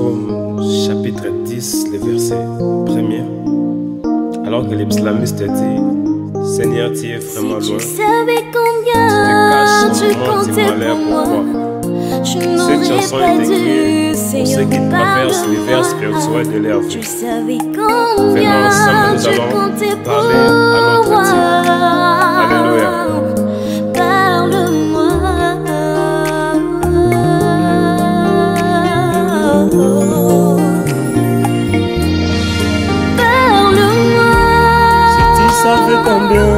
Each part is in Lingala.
Psaume chapitre 10, le verset 1er. Alors que les psalmistes disent, Seigneur, tu es vraiment Si loin. tu savais combien tu comptais pour moi, je n'aurais pas dû, Seigneur, me pardonner. de l'air. Tu savais combien ensemble, nous tu allons comptais pour parler à notre moi. Alléluia. Parle-moi. Parle-moi. Si tu savais combien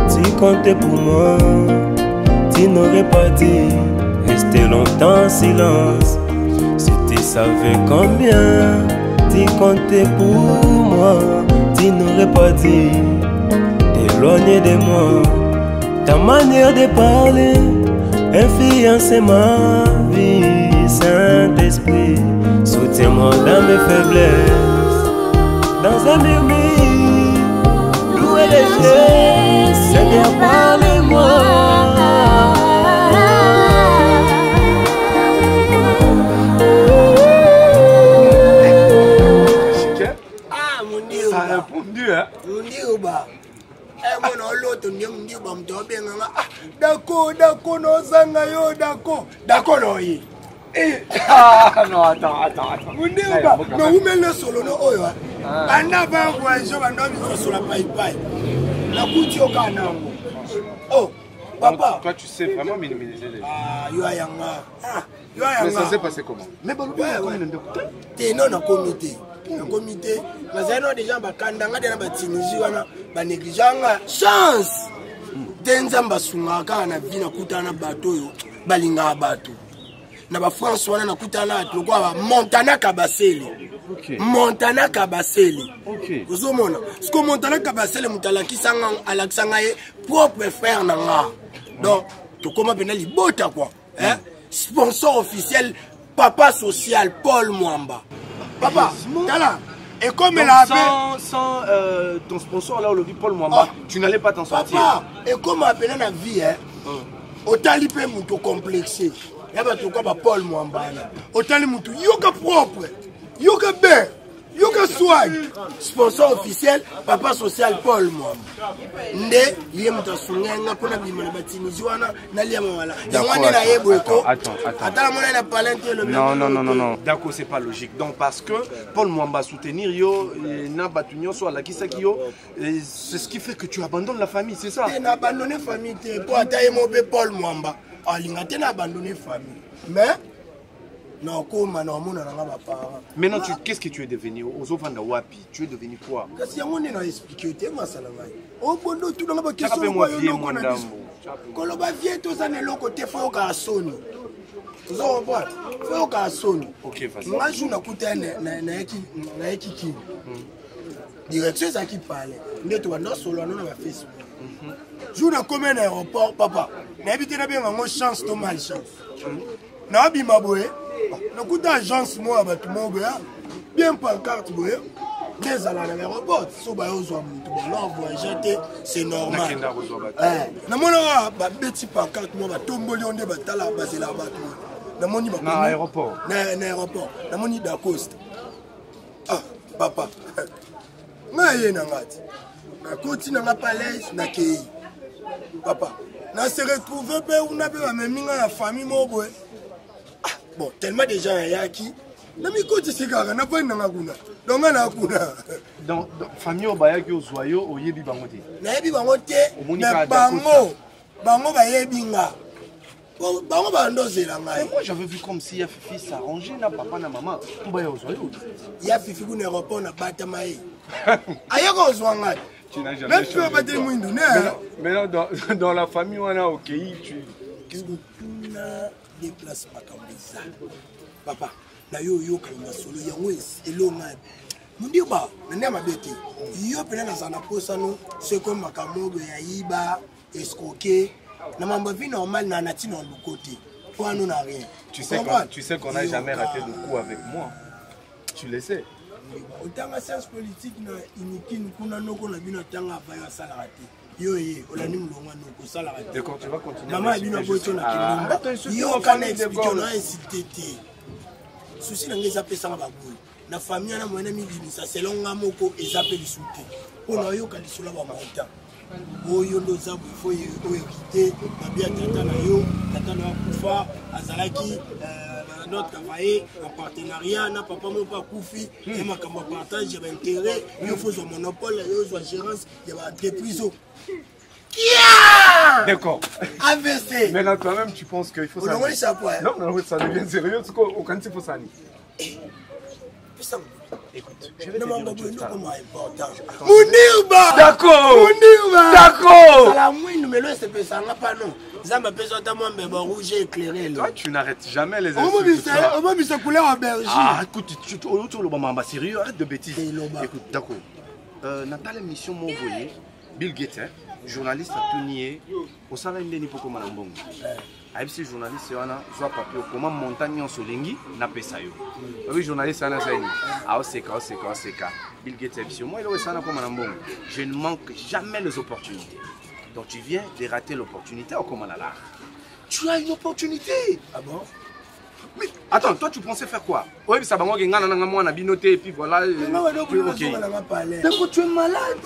tu comptais pour moi, tu n'aurais pas dit rester longtemps en silence. Si tu savais combien tu comptais pour moi, tu n'aurais pas dit t'éloigner de moi. Ta manière de parler influence ma vie. Saint-Esprit, soutiens-moi dans mes faiblesses. Dans un murmure, louer les yeux, Seigneur, parlez-moi. Ah, mon Dieu, ça a répondu, hein? Mon Dieu, bah. D'accord, non, Zangayo, d'accord. D'accord, non, ah, non, attends. Mon Dieu, bah. Non, vous mettez le solo, non, oh, ouais. Anda, va, voyage, on va nous sur la paille. La couture au canard. Oh, papa. Toi, tu sais vraiment minimiser les gens. Ah, you are young. Ah, you are young. Mais ça s'est passé comment? Mais bon, t'es non en comité. En comité, mais c'est non déjà bakandanga de la Tunisie wana ba négligence chance. Tenzamba sunga na vina kutana bato yo balinga bato. Na ba France wana na kutana to kwa Montana Kabasele. OK. Montana Kabasele. OK. Uzomona. Siko Montana Kabasele mutalaki sanga alaksanga ye propre frère nanga. Donc to koma pena libota quoi. Hein? Sponsor officiel Papa Social Paul Mwamba. Papa, Tala, et comme elle a sans ton sponsor là, on le dit Paul Mwamba, tu n'allais pas t'en sortir. Papa, et comme appelé la vie, hein, au talipé moutou complexé, il y a pas tout comme Paul Mwamba. Au talipé moutou, yoga propre, yoga bien, yoga swag. Sponsor officiel, Papa Social Paul Mwamba. Nde, il y a moutou sungenga, qu'on a dit mon Tunisie, na liya mawala. Non. D'accord, c'est pas logique. Donc parce que Paul Mwamba soutenir yo, na batunyo soit la kisaki yo, c'est ce qui fait que tu abandonnes la famille, c'est ça? Tu n'as abandonné la famille, pour attaquer mon Paul Mwamba. Tu n'as abandonné la famille. Mais non, comment non, mon papa. Maintenant, qu'est-ce que tu es devenu? Ozovanda wapi, tu es devenu quoi? Parce que on est expliqué, tu es ma salamai. Au bon dos, tout dans la question. Moi vieux mon dame. Quand on va vieux, tous les gens côté faut qu'à sonner. Vous en voyez? Faut qu'à sonner. OK, vas-y. Moi, je n'ai écouté na qui. Direction ça qui parle. Mais tu vas dans solo dans Facebook. Je n'ai comme un aéroport, papa. N'habite na bien en chance, to malchance. Na bima boye. Na kuta agence moi ba tout mon bien pancarte boye. Des à l'aéroport, so ba yo zo mutu ba là voyager c'est normal. Na mona ba petit pancarte moi ba tomboli onde ba tala ba c'est là ba tout. Na moni ba na aéroport. Na aéroport. Na moni da coste. Ah, papa. Ngaye na ngati. Na koti na palais na kei. Papa, na se retrouver pe on a pas même la famille mo boye. Bon, tellement de gens yaki. Na mi koti sigara na pas na nguna. Donc na kuna. Donc famille obayaki ozoyo oyebi bango te. Na yebi bango te. Na bango. Bango ba yebi nga. Bango ba ndozela ngai. Moi j'avais vu comme si ya Fifi s'arrangeait na papa na maman. Tout ba ozoyo. Ya Fifi ku na aéroport na batama ye. Ayako ozwanga. Tu n'as jamais changé. Mais non, dans la famille, on a OK, tu... Qu'est-ce que tu as déplacé comme ça? Papa, na yo kalma solo ya wes elonga. Mundi ba, na ma beti. Yo pena na sana posa no, c'est comme makamogo ya iba, escroquer. Na mamba vie normal na natino de côté. Toi nous n'a rien. Tu sais qu'on n'a jamais raté de coup avec moi. Tu le sais. Autant la science politique na inikini kuna noko na bino tanga vaya salarate. Yo olani mulonga noko salarate. D'accord, tu vas continuer. Maman bino bocho na kilomba. Yo kana expliquer na incité. souci na ngeza pesa ba boy na famille na moyenne milibisa selon ngamoko ezape lisuté ona yo ka lisula ba monta oyo ndo zabu faut hériter babia tata na yo tata na kufa azalaki notre travailler en partenariat na papa mon pas koufi et ma kamba partage d'intérêt il faut son monopole yo soit gérance il y a des prisons. D'accord. AVC. Mais là toi-même tu penses qu'il faut ça. Non, non, ça devient sérieux parce qu'au quand il faut ça. Écoute, je vais te dire Mounirba. D'accord. Mounirba. D'accord. La mouine mais là c'est pas pas non. Ça m'a besoin de moi mais rouge éclairé. Toi tu n'arrêtes jamais les insultes. On va se couler en berger. Ah écoute, tu le bamba sérieux, arrête de bêtises. Écoute, d'accord. Nathalie mission mon voyé Bill Gates, journaliste à tout nier. Au salaire de n'importe comment en bon. Si journaliste wana soit papier comment montagne en solingi na pesa yo. Oui journaliste wana ça ni. Ah c'est ka. Bill Gates sur moi il est ça na comme en bon. Je ne manque jamais les opportunités. Donc tu viens de rater l'opportunité au comment là. Tu as une opportunité. Ah bon? Mais attends, toi tu pensais faire quoi? Oui, ça va moi ngana na moi na binoté et puis voilà. OK. Donc tu es malade.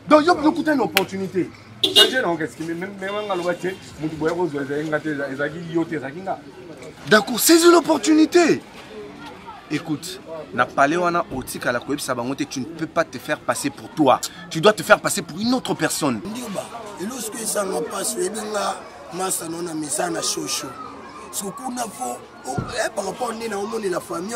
Donc il y a une opportunité. D'accord, saisis l'opportunité. Écoute, tu ne peux pas te faire passer pour toi. Tu dois te faire passer pour une autre personne. Par rapport à la famille,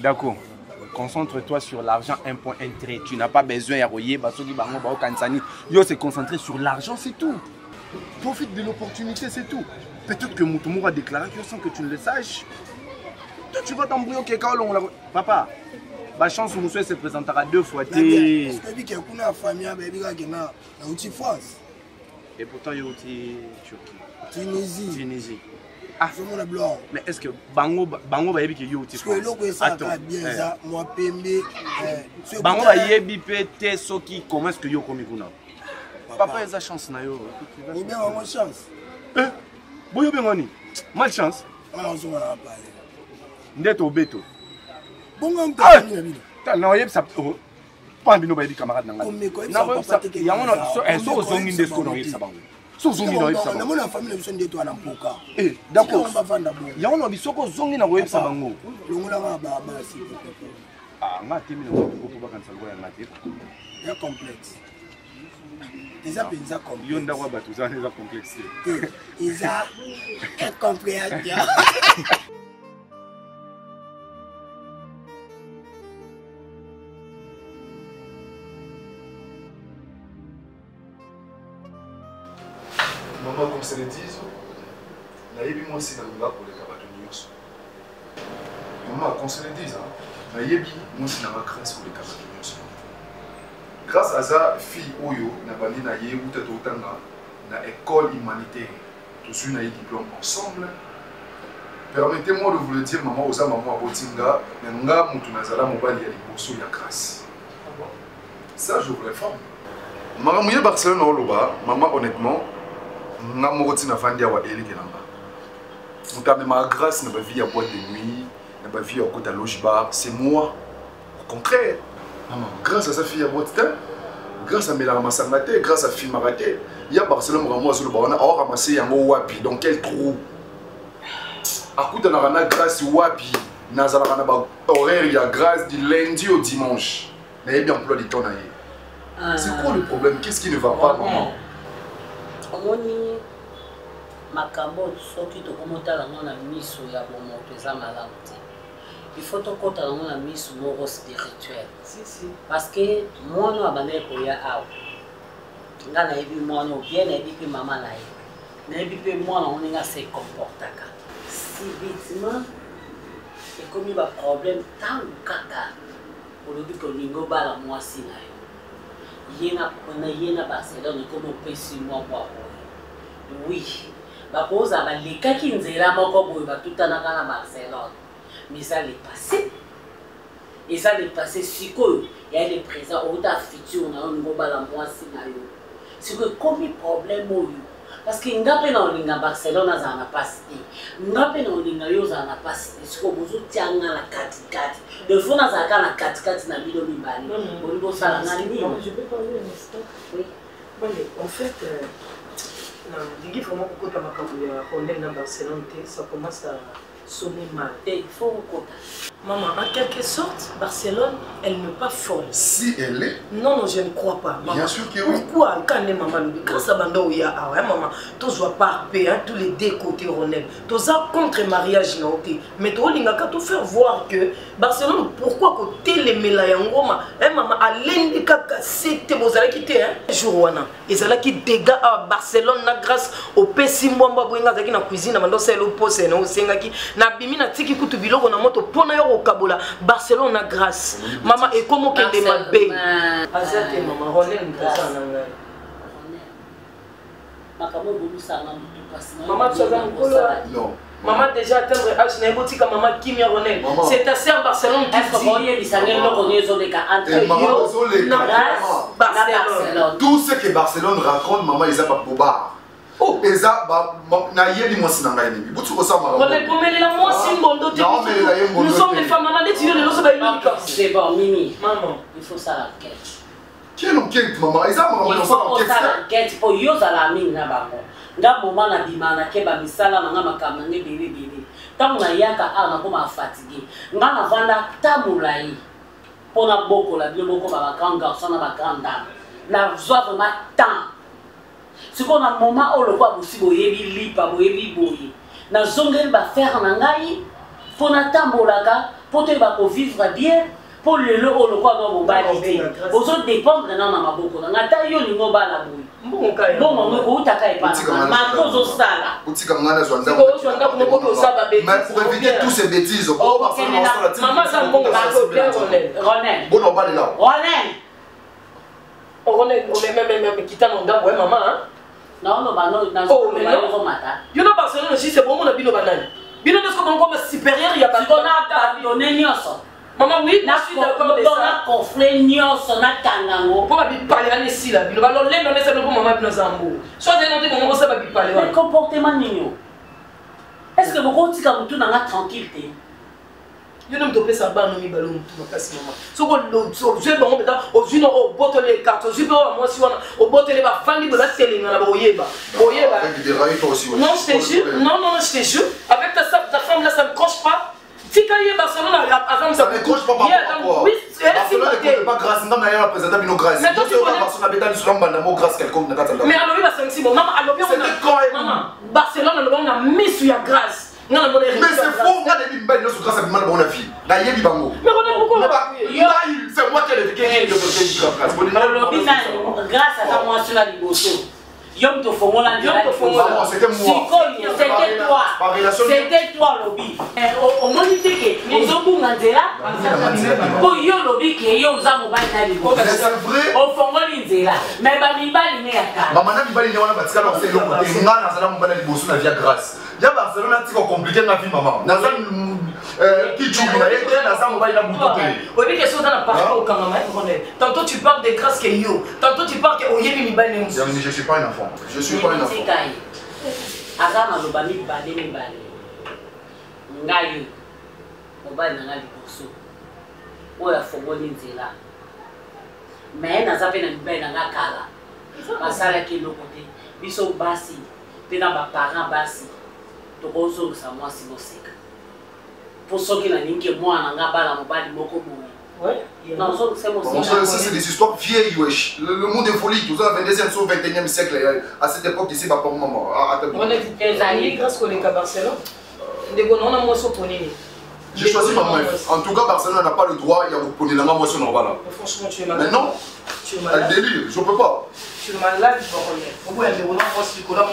d'accord. Concentre-toi sur l'argent, un point intérêt. Tu n'as pas besoin de se concentrer sur l'argent, c'est tout. Profite de l'opportunité, c'est tout. Peut-être que Moutoumou a déclaré que sans que tu ne le saches. Toi, tu vas t'embrouiller au Keka. Papa, la chance où Moussoué se présentera 2 fois. Et pourtant, il y a aussi Tunisie. Ah, mais est-ce que Bango va y avoir qui attends, Bango va y avoir Soki, comment est-ce que yo comme kuna? Papa a chance na yo. Ou bien on a chance. Boyo bengoni. Mal chance. Alors on va parler. Ndeto beto. Bongo ta na yeb sa pas bino ba yeb camarade nanga. Na ba sa ya on so zongi ndesko na yeb sa bango. La famille de toi n'ampoka. D'accord. Il y a un bisoko zongi na web sabango. Ah, ma timi na ko ba kan salgo ya ngati. Ya complexe. Déjà pensa complexe. Yo ndakwa batu za neza complexe. Isa incompréhension. Maman, comme c'est le disent, naïbi moi aussi dans le pour les cabatonios. Maman, comme c'est le disent, naïbi moi aussi dans la grâce pour les cabatonios. Grâce à ça, fille Oyo, n'a pas dit naïe ou tête au tanga, na école humanitaire, tous ceux naïe diplôme ensemble. Permettez-moi de vous le dire, maman, osa maman abotinga, nga mutunazala mobali ya liboso ya grâce. Ça, je vous l'informe. Maman, Barcelone au Loba, maman, honnêtement. Nga mokoti na fandi awa eli kelamba. Mutame ma grâce na ba vie à boîte de nuit, na ba vie à côté à loge bar, c'est moi. Au contraire, maman, grâce à sa fille à boîte grâce à Mela Masangate, grâce à fille Marate, il y a Barcelone vraiment sur le bar, on a ramassé yango wapi, donc quel trou. À côté na rana grâce wapi, na zala rana ba horaire ya grâce du lundi au dimanche. Na bien emploi du temps na yé. C'est quoi le problème? Qu'est-ce qui ne va pas, maman? Omoni makambo soki tokomota lango na miso ya bomoto eza malamu te. Il faut tokota lango na miso moko spirituel. Parce que mwana abandaki koya awa. Nga nayebi mwana bien nayebi mpe mama na ye. Nayebi mpe mwana ngo ndenge ase comportaka. Subitement ekomi baproblème ntango kaka olobi kolingi obala mwasi na yo. Yena Barcelone comme opesi moko oui bakoza balekaki nzela moko boye batutanaka na Barcelone mais ça l'est passé Et ça dépassé sikoyo il y a des présents au ta futur na ngo bala mwasi na yo. Sikoyo comme problème oyo parce que ngape na olinga Barcelona za na passe. Ngape na olinga yo za na passe. Sikoyo bozo tianga la kati. De fois na za kana kati na bino mibali. Bongo sala na nini? Je peux parler un instant? Oui. Bon, en fait il faut vraiment que tu dans Barcelone, ça commence à sonner mal. Il faut Maman, en quelque sorte, Barcelone, elle n'est pas folle. Si elle est? Non, je ne crois pas. Maman. Bien sûr que oui. Pourquoi quand les mamans quand ça bando ya maman, tu dois pas payer tous les deux côtés Ronel. Tu as contre mariage na oté. Mais tu as tout faire voir que Barcelone pourquoi côté les melayangoma, maman alende kaka c'était bozala quitté jour wana. Ezala qui dégâts à Barcelone na grâce au pesi mwamba bwenga zaki na cuisine mando selo pose na osenga ki na bimi na tiki kutu biloko na moto pona yo Kabola, Barcelone na grâce. Maman et comment qu'elle demande bé. Azate maman Ronel n'tasa nanga. Maman tu as un non. Maman déjà atteindre âge na botika maman Kimia Ronel. C'est assez en Barcelone qui Barcelone. Tout ce que Barcelone raconte maman ils a pas bobard. Oh, et ça, na yeli moi sinanga yeni. Butu osa mara. Nous sommes les femmes, maman, tu veux le loso ba c'est bon, Mimi. Maman, il faut ça l'enquête. Quelle enquête, maman? Il faut ça l'enquête pour yo za la mine na bango. Nga moment na bimana ke ba misala na ngama nge bébé. Tant na yaka na ko ma fatigué. Nga na vanda tamulai. Pona boko la bien boko ba grand garçon na ba grande dame. Na joie vraiment tant. Ce qu'on a un moment où le roi aussi boyebi lipa boyebi boye. Na zongel ba faire nangai pour natambolaka pour te ba vivre bien pour le roi no mobali. Ozo dépendre na maboko na ngata yo lingo ba na boye. Bon on utaka e pas. Makozo sala. Utika ngana zwanda. Mais pour éviter tous ces bêtises, maman ça bon Ronel. Bon on va là. Ronel, on est même quittant mon dame, ouais maman hein. Non, non, non, non, you know Barcelone aussi, c'est bon, on a bino banane. Bino de ce qu'on comme supérieur, il y a pas de maman, oui, je suis d'accord de ça. On a conflé nyonso na kangango. Pour ma bille parler ici là, bino balon les non c'est pour maman bino zambo. Soit des notes comment ça va bille parler. Le comportement nino. Est-ce que vous tika mutu na tranquillité? Je ne me dope ça bas non mi ballon tout ma casse maman. So ko je bon peut au juno au boto les cartes, je peux moi si on au boto les ba fandi de la télé na ba oyeba. Oyeba. Non, je te jure. Non, je te jure. Avec ta femme là ça me croche pas. Si quand il est Barcelone avant ça me croche pas pourquoi. Oui, Barcelone ne pas grâce non mais représenter bino grâce. C'est toi Barcelone habita sur un banda mo grâce quelconque na katala. Mais alors il va 5 6 mois. Maman alors bien maman. Barcelone on a mis sur la grâce. Non, mais c'est faux, on a des bimbes de grâce à Bimana pour la fille. Là, il y a Bibango. Mais on a beaucoup c'est moi qui ai fait grâce à ta moisson à Liboso. Yom to fomola, c'était moi. C'était toi. C'était toi, lobby. Au moins, il était que nous avons un pour yo lobby qui est aux amours c'est vrai. Au fond, on mais Bamibali n'est pas. Maman, Bimali n'est pas parce qu'elle a fait le côté. On a dans la mobile Liboso la via grâce. Il y a Barcelone qui est compliqué dans la vie, maman. Dans qui joue, il y a dans sa mobile la bouteille. Oui, mais qu'est-ce que tu as parlé au Canada? Tantôt tu parles de grâce que yo. Tantôt tu parles que Oyemi Mibali. Je suis pas un enfant. Je suis pas un enfant. Azama lo bami bale mi bale. Ngayo. Mobali na Liboso. Oya fongoli nzela. Mais na zape na mibali na kala. Basala ki lokote. Biso basi. Pena ba parents basi. Tokozo sa moi si moseka. Pour ceux qui n'ont que moi na ngabala mobali moko boye. Ouais. Non, ça c'est des histoires vieilles, wesh. Le monde est folie. Tout ça, 22e au 21e siècle. À cette époque ici, papa, maman. On est des années grâce au Barcelone. J'ai choisi ma meuf. En tout cas, Barcelone n'a pas le droit de reprendre la moisson normale. Franchement, tu es malade. Mais non. Tu es malade. Elle délire, je peux pas. Tu es malade, je vais revenir.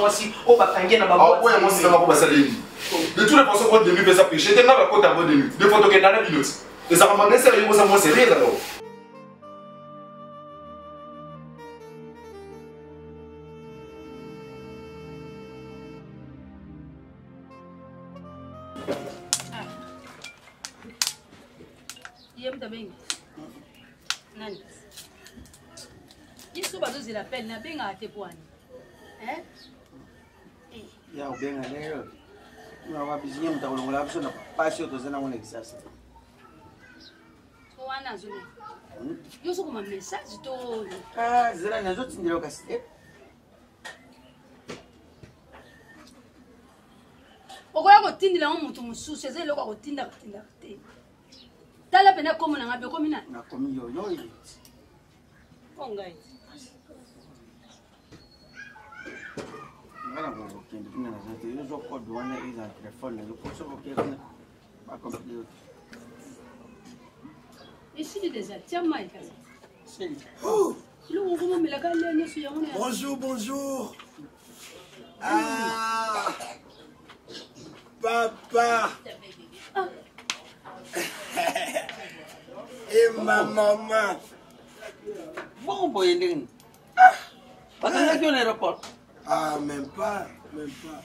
Moi aussi, on va tanguer dans ma boîte. Ah ouais, moi c'est dans ma boîte. De toutes les façons, on va devenir ça péché. J'étais dans la côte à bonne nuit. Des photos qui sont dans la minute. Et ça m'a demandé sérieux, moi c'est rire alors. Yem tabeng. Nani? Isso bazo zila peine na benga ate poani. Hein? Ya ubenga leo. Una wabizinye mtakolongola biso na passion tozana mona kisasa. Ko wana zone. Yo soko ma message to. Ah, zela nazo tindelo kasi. Okoya kotindila omuntu mususu eze lokwa kotinda te. Tala pena komo na ngabe komi na. Na komi yo yi. Ongai. Ngana go kindi kuna na zote yo zo code wana iza telefone yo koso ko kene ba computer. Ici déjà tiens mai kaza. C'est. Bonjour, bonjour. Ah, papa. Et ma maman. Bon, boy, pas dans l'aéroport. Ah, même pas, même pas.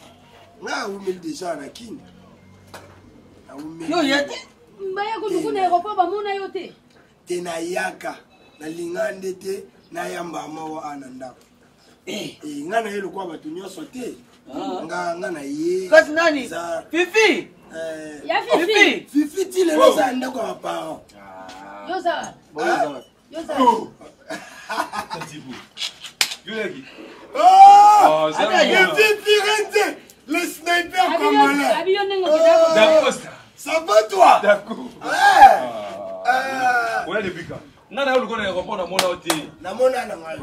Là, vous mettez déjà à la kin. Yo, yate. Mbaya kuna aéroport ba mona yote. Tena yaka. Na lingande te na yamba mawa ananda. Ngana yelo kwa batu nyoso te. Ngana ye. Kasi nani? Fifi. Ya Fifi. Fifi ti le lo za ndako wa parents. Yoza. Yoza. Tatibu. Yuleki. Oh! Fifi rentre. Le sniper comme là. D'accord. Ça va toi? D'accord. Ouais, depuis quand? Nana yulu kona aéroport na mona oti. Na mona na ngai.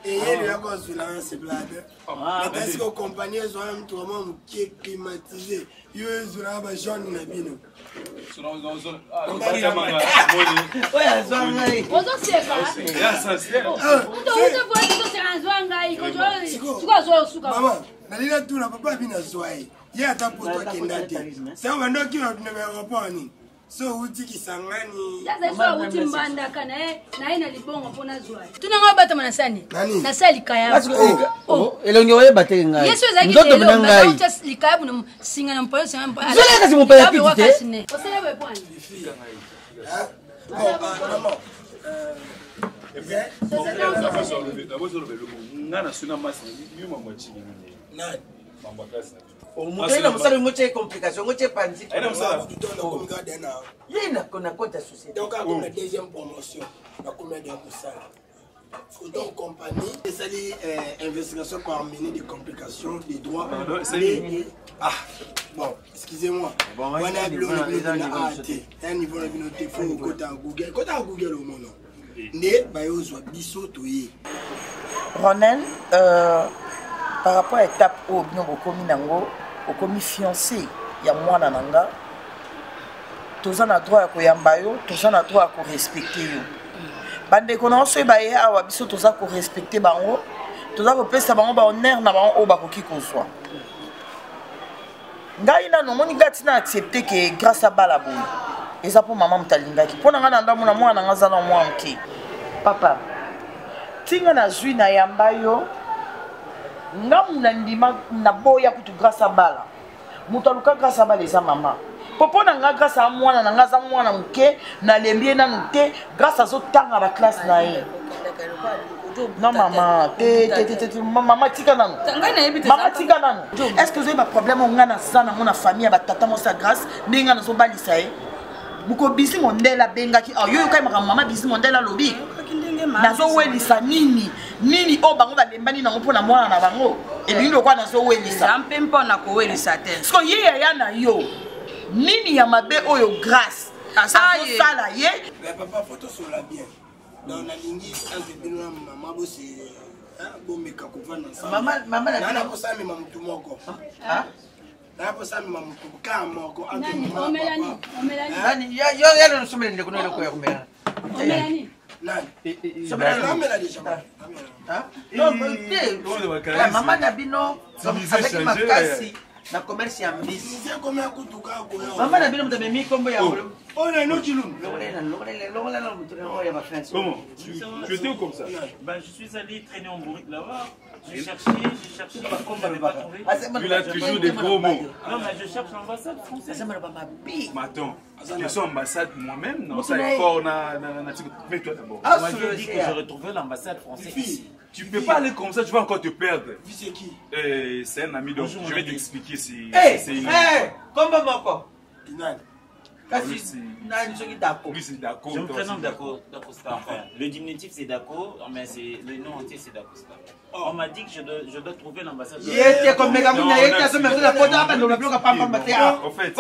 Et yele yako zulanga se blade. Na parce que compagnie zo am to mom qui climatisé. Yo zulanga ba jaune na bino. Oya zwangai. Ozo seka. Ya ça c'est. Ndo uzo voye to seka zwangai ko jo. Suka zo suka. Maman, na lila tu na papa bina zoai. Ye ata poto kenda te. Sa wando ki na aéroport ni. So uti kisangani. Sasa hizo uti mbanda kana na ina libongo pona zwai. Tunanga bata manasani. Na sali kaya. Oh, elonge oye bateke ngai. Yesu zaki ndoto bina ngai. Uta likabu na singa na mpoyo singa mpoyo. Zola kasi mpoyo pitite. Osele bwe pwani. Maman. D'abord sur le ngana suna masi mi mama chini ni. Nani? Mama kasi. Mutenda musala ngoche complication ngoche panzi. Aina musala. Yena kona kota société. Donc on a deuxième promotion. Na combien de ça? Donc compagnie, c'est investigation par mener des complications des droits. Ah bon, excusez-moi. On a un niveau de noté faut côté Google. Côté Google au monde. Ne bayo zo biso toye. Ronel par rapport à l'étape où nous avons commis fiancé, il y a moi nanga. Tous on a droit à koyamba yo, tous on a droit à respecter yo. Bande konoso baye awa biso tous a respecter bango, tous a pesa bango ba honneur na bango ba koki konso. Ngai na no moni gati na accepter que grâce à Balabo. Et ça pour maman mtalingaki. Pour nga na ndamu na mwana nga za na mwa mke. Papa. Tinga na zui na yamba yo. Ngam na ndima na boya kutu grâce à Bala. Mutaluka grâce à Bala eza maman. Popo na nga grâce à mwana na nga za mwana mke na lembie na nute grâce à zo tanga ba classe na ye. Non maman, maman tika nanu. Maman tika nanu. Est-ce que vous avez un problème on ngana sana mona famille ba tata mo sa grâce ndinga na zo balisa ye? Muko bisi mondela benga ki yo kai mama bisi mondela lobi. Nazo welisa nini o bango balembani nango pona mwana na bango e bindo kwa nazo welisa ampe mpona ko welisa te so ye ya na yo nini ya mabe oyo grâce asaye sala ye papa photo sur la bien dans la ligne entre bino na mama bo c'est bon meka ko vana ensemble mama na ko sami mama mtu moko na ko sami mama mtu kama moko nani omelani nani yo no somele ndeko no ko ya kumela omelani nani amela déjà non maman na bino avec makasi na commerce ya mbisi c'est comme un kutuka ko maman na bino mtamemi kombo ya on a no chilum Comment? Tu étais où comme ça? Ben, je suis allé traîner en bourrique là-bas. J'ai cherché, comme je n'avais pas trouvé. Il a toujours des gros mots. Non, mais je cherche l'ambassade française. Mais attends, Je suis ambassade moi-même, non, ça est fort. Mais toi d'abord. On m'a dit que je retrouvais l'ambassade française ici. Tu peux pas aller comme ça, tu vas encore te perdre. C'est qui? C'est un ami, donc je vais t'expliquer si c'est une... Comment encore? Lui, c'est Dako. Je me prénomme Dako Star. Le diminutif c'est Dako, mais le nom entier c'est Dako Star. On m'a dit que je dois trouver l'ambassade. En fait,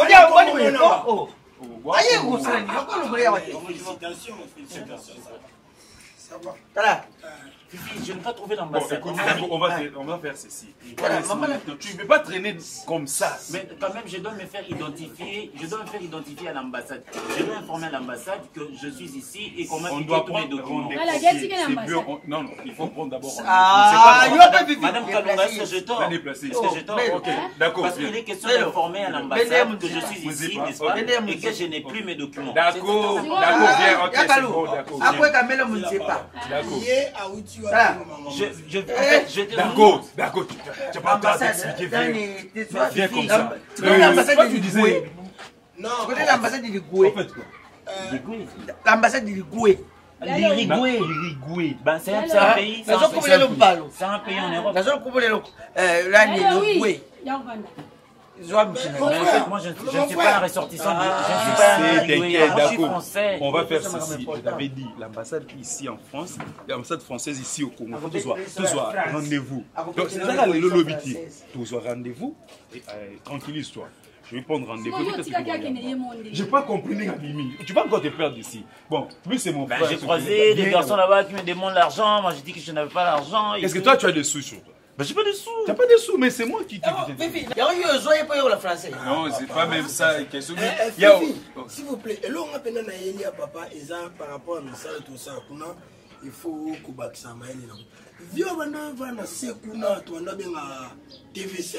Fifi, je ne vais pas trouver l'ambassade. On va faire ceci. Tu ne peux pas traîner comme ça. Mais quand même, je dois me faire identifier. Je dois me faire identifier à l'ambassade. Je dois informer l'ambassade que je suis ici et qu'on m'a piqué tous mes documents. Non, il faut prendre d'abord. Madame Kalunga, est-ce que je tors? D'accord. Parce qu'il est question d'informer à l'ambassade que je suis ici, n'est-ce pas? Et que je n'ai plus mes documents. D'accord, viens, ok, c'est bon, d'accord. D'accord, tu n'as pas encore d'expliquer. Viens comme ça. L'ambassade du disais. Non, tu connais l'ambassade de Ligoué. L'ambassade de Ligoué. L'Irigoué. Ben, c'est un pays. C'est un pays en Europe. Moi, je ne suis pas un ressortissant. Je suis français. On va faire ceci. Je t'avais dit, l'ambassade ici en France, l'ambassade française ici au Congo, tout soit rendez-vous. Donc, c'est ça le lobby. Tout soit rendez-vous. Tranquillise-toi. Je vais prendre rendez-vous. Je n'ai pas compris, Mimi. Tu vas encore te perdre ici. Bon, lui, c'est mon frère. J'ai croisé des personnes là-bas qui me demandent l'argent. Moi, j'ai dit que je n'avais pas l'argent. Est-ce que toi, tu as des sous sur toi? Ben, j'ai pas de sous. T'as pas de sous, mais c'est moi qui te dis. Le français. Non, c'est pas même ça. S'il vous plaît, et là, on a peine à papa, et ça, par rapport à ça et tout ça, il faut que ça m'aille. Viens, on va dans ce qu'on tu as bien à TV5.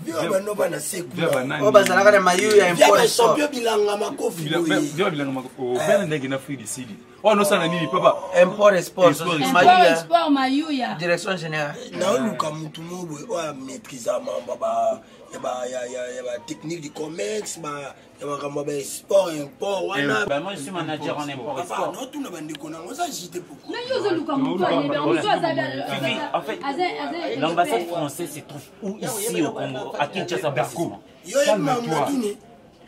Viens, on va dans ce qu'on on va dans la maillot et un peu. Champion bilanga makofi. Viens, bilanga makofi. Ben n'est qu'un frère d'ici. Oh non, ça n'a ni papa. Import et sport. Sport Mayouya. Direction générale. Non, nous comme tout le monde, on maîtrise baba. Il y a la technique du commerce, il y a sport et import. Moi, je suis manager en import et sport. Non, tout le monde est on s'est agité beaucoup. En fait, l'ambassade française se trouve où ici au Congo? À Kinshasa, précisément.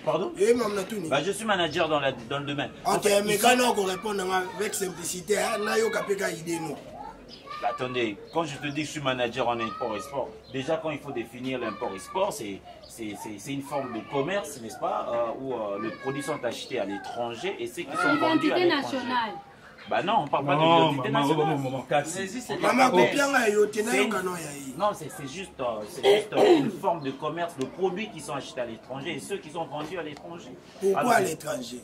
Pardon? Je suis manager dans le domaine. Ok, mais quand on répond avec simplicité, attendez, quand je te dis que je suis manager en import et sport, déjà quand il faut définir l'import et sport, c'est une forme de commerce, n'est-ce pas, où les produits sont achetés à l'étranger et ceux qui sont vendus à l'étranger. Bah non, on parle pas de l'identité nationale. Non, c'est juste une forme de commerce, de produits qui sont achetés à l'étranger et ceux qui sont vendus à l'étranger. Pourquoi à l'étranger?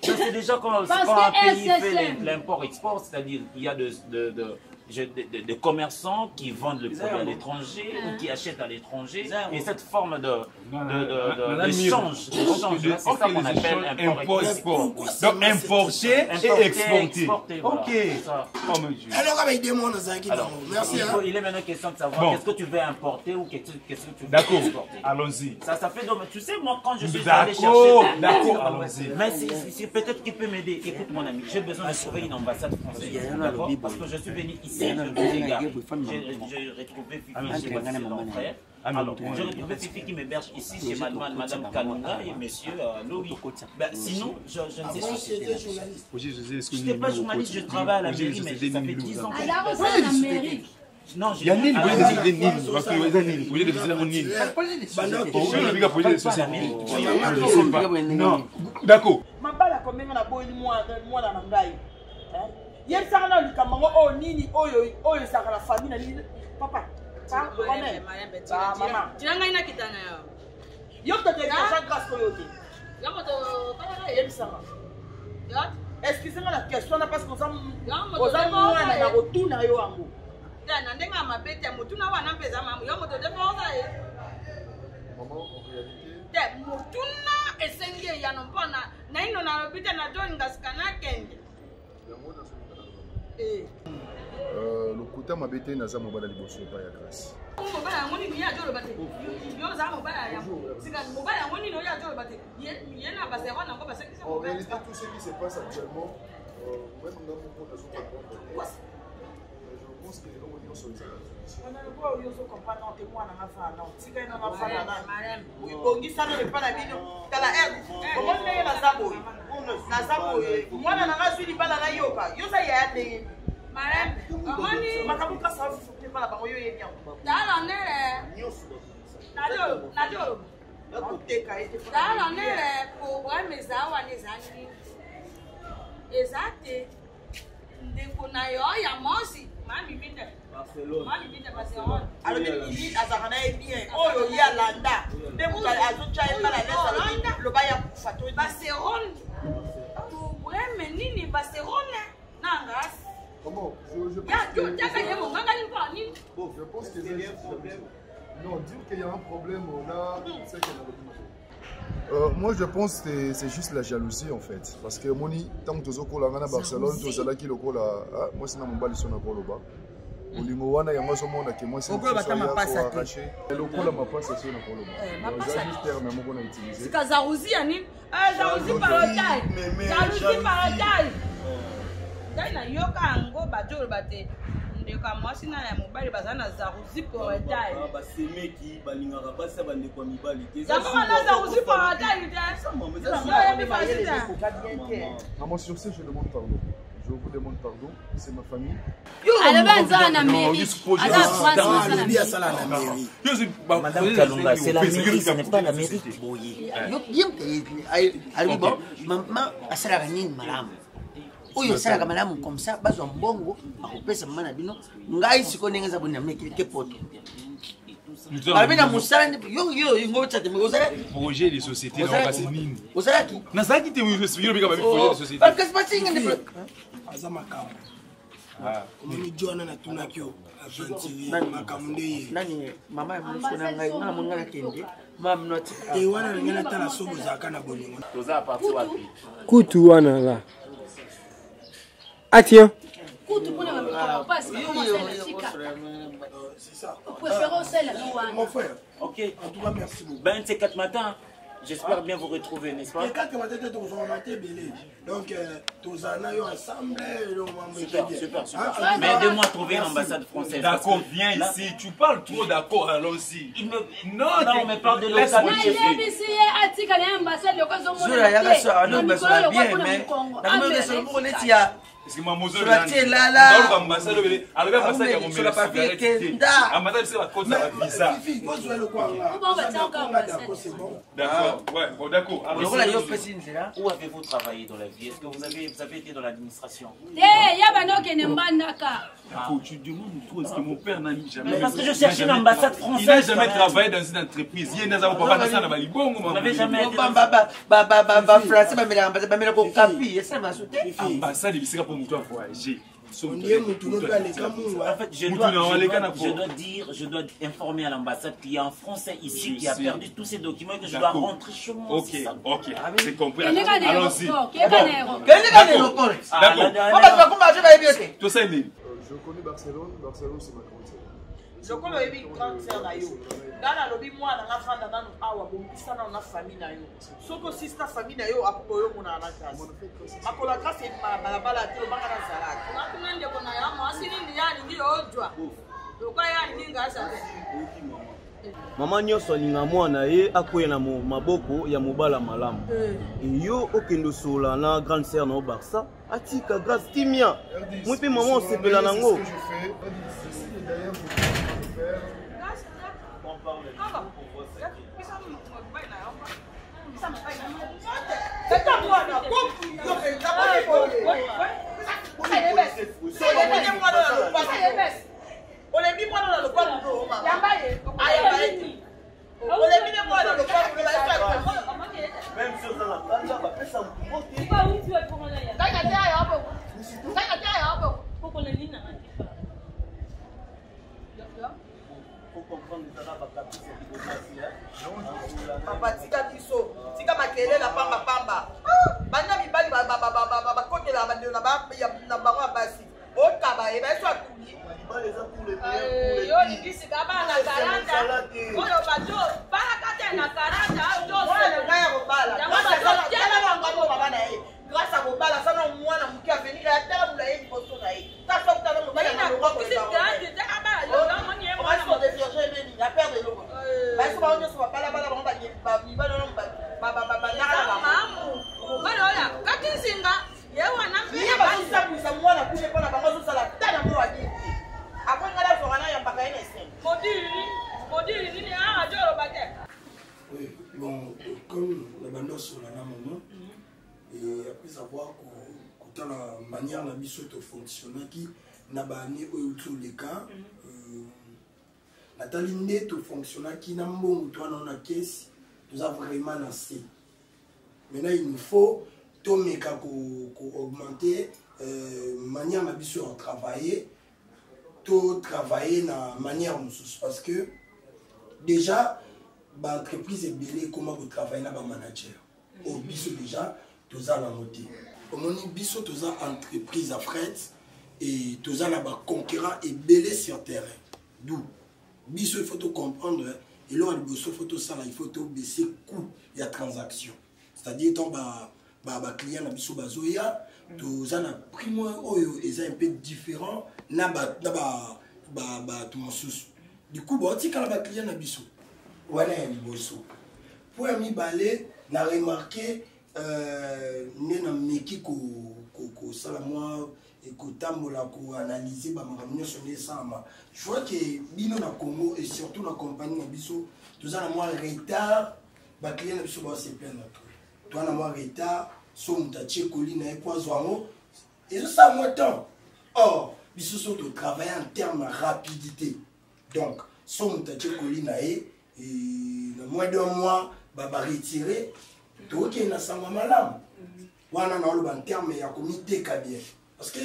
C'est déjà quand un pays fait l'import-export, c'est-à-dire qu'il y a des commerçants qui vendent le produit à l'étranger ou qui achètent à l'étranger. Et cette forme d'échange, c'est ça qu'on appelle import-export. Donc importer et exporter. Ok. Alors, avec des mots, merci. Il est maintenant question de savoir qu'est-ce que tu veux importer ou qu'est-ce que tu veux exporter. D'accord, allons-y. Ça fait donc, tu sais, moi quand je suis allé chercher. D'accord, allons-y. Mais c'est peut-être qu'il peut m'aider. Écoute, mon ami, j'ai besoin de trouver une ambassade française. D'accord? Parce que je suis venu ici. J'ai retrouvé Fifi chez mon frère. Alors, j'ai retrouvé Fifi qui m'héberge ici chez Madame Kalunga et Monsieur Louis. Sinon, je ne sais pas si j'étais journaliste. Je n'étais pas journaliste, je travaille à la mairie, mais ça fait 10 ans que je travaille à la mairie. Non, il y a Nil, vous voulez décider Nil. Parce que vous voulez décider mon Nil. Non, d'accord. Yesana likamanga o nini oyo saka la famille na nini papa mama tiranga ina kitana yo to te grâce grâce oyote ya moto kala yebisanga ya excusez-moi la question là parce que ça mwana na rotuna yo ango tana ndenga mabete mutuna wana mpeza mamu yo moto defoza maman en réalité te mutuna esenge ya no mpona na ino na lobite na to ngaskana kenge le Écoutez, ma bête, n'a jamais mobile à l'ibossu, pas à grâce. En réalité, tout ce qui se passe actuellement, même dans mon compte, je pense que les gens vont sur les Comment? Je pense que non, dire qu'il y a un problème là, c'est qu'il y a moi je pense que c'est juste la jalousie en fait. Parce que Moni, tant que tu es à Barcelone, tu es là qui le colle à. Moi c'est dans mon bal, ils sont à Koloba. Olimowana, il y a moi ce monde qui moi c'est arraché. Et le colle à ma passe, c'est à Koloba. J'ai juste terme, mais moi on a utilisé. C'est Zarouzi, Anine. Zarouzi par le taille. Zarouzi par le taille. D'ailleurs, yoka ango bajo bate. Ndeka mwasi na ya mobali bazana Zarouzi pour le taille. Ba semeki balingaka basa bande kwa mibali. Zama na Zarouzi pour le taille. Maman, sur ce, je demande pardon. Je vous demande pardon, c'est ma famille. Madame Kalunga, c'est la mairie, ce n'est pas la mairie. Maman, oyo salaka malamu comme ça bazwa mbongo akopesa mama na bino ngai siko ndenge za bonna meke poto alabina musala yo ngo tsate me osala projet de société na kasi nini osala ki na saki te mo yo bika ba projet de société parce que c'est pas singa de azama kama mimi jona na tunakyo avanti makamundeye nani mama mmusko na ngai na mungala kende mam not e wana ngena tala sobo zakana bolingo toza parti wapi kutu wana la. Ah tiens. Mon frère. Ok. Ben c'est 4 matins. J'espère bien vous retrouver, n'est-ce pas? Donc, tous ensemble. Super. Mais aidez-moi à trouver l'ambassade française. D'accord, viens ici. Tu parles trop d'accord, allons-y. Non, on me parle de l'ambassade. Parce que ma mozo là là ambassade alors ambassade ya komela ambassade c'est la cause de la visa d'accord ouais bon d'accord alors où avez-vous travaillé dans la vie? Est-ce que vous avez été dans l'administration? Tu demandes trop, est-ce que mon père n'a jamais... Parce que je cherche une ambassade française. Il n'a jamais travaillé dans une entreprise. Il n'a jamais travaillé dans une entreprise. Vous n'avez jamais été dans ambassade, il sera pour nous voyager. En fait, je dois informer à l'ambassade qu'il y a un Français ici qui a perdu tous ses documents et que je dois rentrer chez moi. Ok, c'est compris. Allons-y. Je connais Barcelone, Barcelone c'est ma grande sœur. Je connais une grande sœur nayo. Dans le lobby moi na fanda na awa bombisa na famille nayo. Soko sister famille nayo apoyo mona na classe. Makola classe na bala te banga na salaka. Na kunende kona ya mo asini ndi yani ndi odwa. Lokwa yani ndi ngasa. Mama nyonso alinga mwana ye akoya na maboko ya mobala malamu. Yo okendo sola na grande sœur na Barça atika grâce timia. Moi pe maman sepela nango. Papa tika biso, tika makele la pamba pamba. Bana mibali ba kote la ba na ba basi. Okaba e ba so atuli. pour les yo likisika bana 40 oyo bato bana kate na 40 oyo ngaya kobala grâce à kobala sana mwana muki avenir ya tala mula ye liboso na ye taso kutala mobala na loko ko ba de vierge nini ya père de loko ba so ba onyo so bala bala ba ba mi ba no ba na mamu bana oya katinsinga ye wana pe ba sa puisa mwana kuje pona ba zo sala tana mo wa di après ngala so kana ya mbaka ene sen modiri nini a joro ba te. Oui, bon, comme la bande sur la maman, et après avoir que la manière la mission de fonctionner qui n'a pas ni au tous les cas, Nathalie n'est de fonctionner qui n'a bon toi dans la caisse, nous avons vraiment lancé. Maintenant il nous faut tout mes cas augmenter manière la mission de travailler, tout travailler dans manière parce que déjà l'entreprise est belle comment vous travaillez dans le manager. Au biso déjà, tous à la moitié. Au moment biso tous à entreprise à fret et tous à la concurrent est belle sur terrain. D'où biso il faut tout comprendre et là il faut tout ça il faut tout baisser coût de la transaction. C'est-à-dire ton client na biso bazoya tous à la primo oyo est un peu différent na tout mon sous. Du coup bon tika la client na biso voilà un bosso. Pour mi balé n'a remarqué nena meki ko sala moi et ko tambola ko analyser ba makamyo sonné sama. Je vois que bino na Congo et surtout la compagnie na biso tous à moi retard ba client na biso ba se plaindre. Toi na moi retard so mutache kolina e kwa zwango et ça moi temps. Or biso so de travailler en termes de rapidité. Donc so mutache kolina et le moins d'un mois va retirer tout qui est dans sa malam. Wana na lo ban terme ya comité ka bien parce que